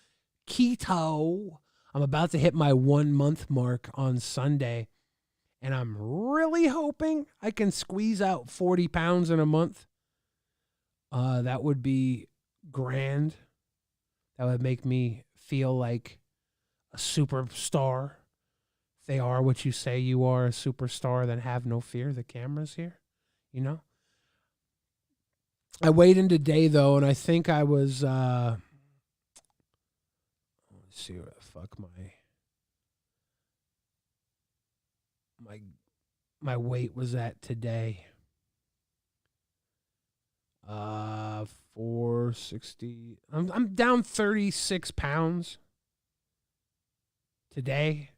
keto. I'm about to hit my 1 month mark on Sunday, and I'm really hoping I can squeeze out 40 pounds in a month. That would be grand. That would make me feel like a superstar. If they are what you say you are, a superstar, then have no fear. The camera's here, you know? I weighed in today, though, and I think I was... let's see where the fuck my weight was at today. 460. I'm down 36 pounds today.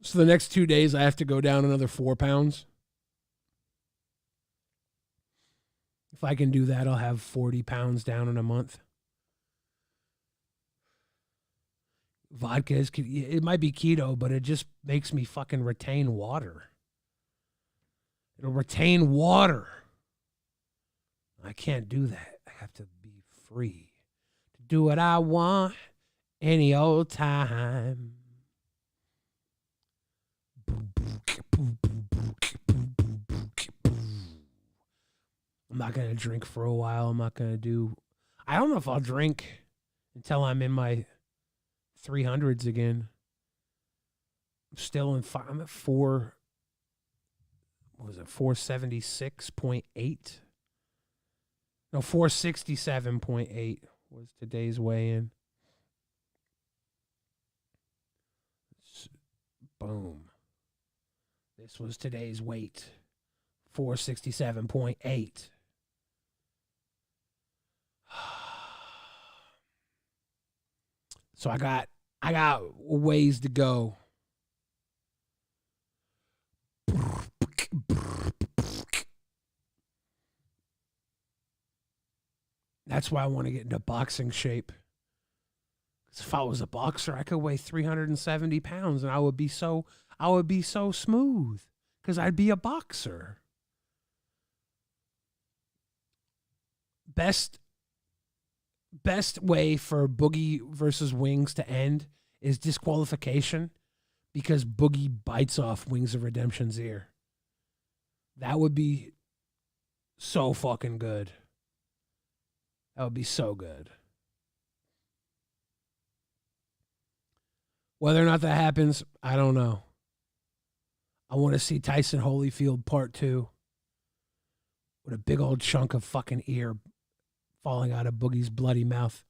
So the next 2 days, I have to go down another 4 pounds. If I can do that, I'll have 40 pounds down in a month. Vodka is, it might be keto, but it just makes me fucking retain water. It'll retain water. I can't do that. I have to be free to do what I want any old time. I'm not going to drink for a while. I'm not going to do... I don't know if I'll drink until I'm in my 300s again. I'm still in... I'm at 4... What was it? 476.8? No, 467.8 was today's weigh-in. Boom. This was today's weight. 467.8. So I got ways to go. That's why I want to get into boxing shape. Because if I was a boxer, I could weigh 370 pounds and I would be so smooth. Because I'd be a boxer. Best way for Boogie versus Wings to end is disqualification, because Boogie bites off Wings of Redemption's ear. That would be so fucking good. That would be so good. Whether or not that happens, I don't know. I want to see Tyson Holyfield Part 2 with a big old chunk of fucking ear falling out of Boogie's bloody mouth.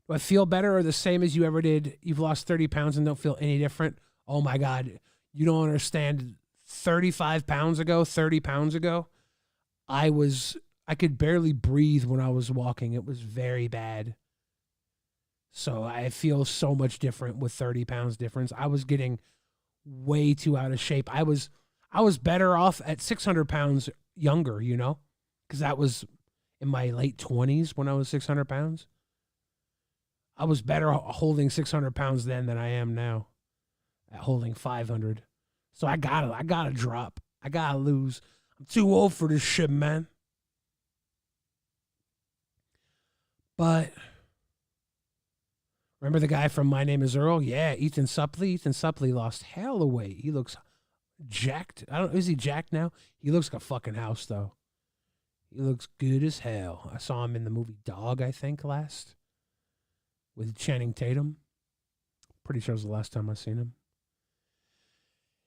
Do I feel better or the same as you ever did? You've lost 30 pounds and don't feel any different? Oh my God. You don't understand. 30 pounds ago, I could barely breathe when I was walking. It was very bad. So I feel so much different with 30 pounds difference. I was getting way too out of shape. I was better off at 600 pounds younger, you know? Because that was in my late 20s when I was 600 pounds. I was better holding 600 pounds then than I am now at holding 500. So I gotta drop. I gotta lose. I'm too old for this shit, man. But remember the guy from My Name Is Earl? Yeah, Ethan Suplee. Ethan Suplee lost hell of weight. He looks jacked. I don't. Is he jacked now? He looks like a fucking house though. He looks good as hell. I saw him in the movie Dog, I think, last with Channing Tatum. Pretty sure it was the last time I seen him.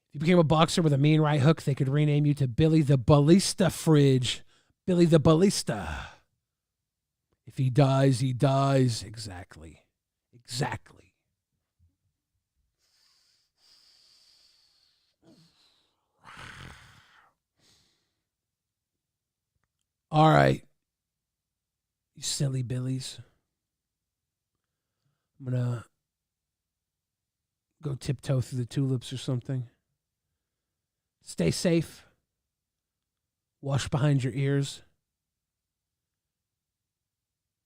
If you became a boxer with a mean right hook, they could rename you to Billy the Ballista Fridge. Billy the Ballista. If he dies, he dies. Exactly. Exactly. All right. You silly Billies. I'm going to go tiptoe through the tulips or something. Stay safe. Wash behind your ears.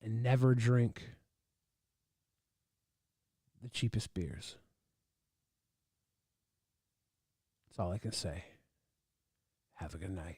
And never drink the cheapest beers. That's all I can say. Have a good night.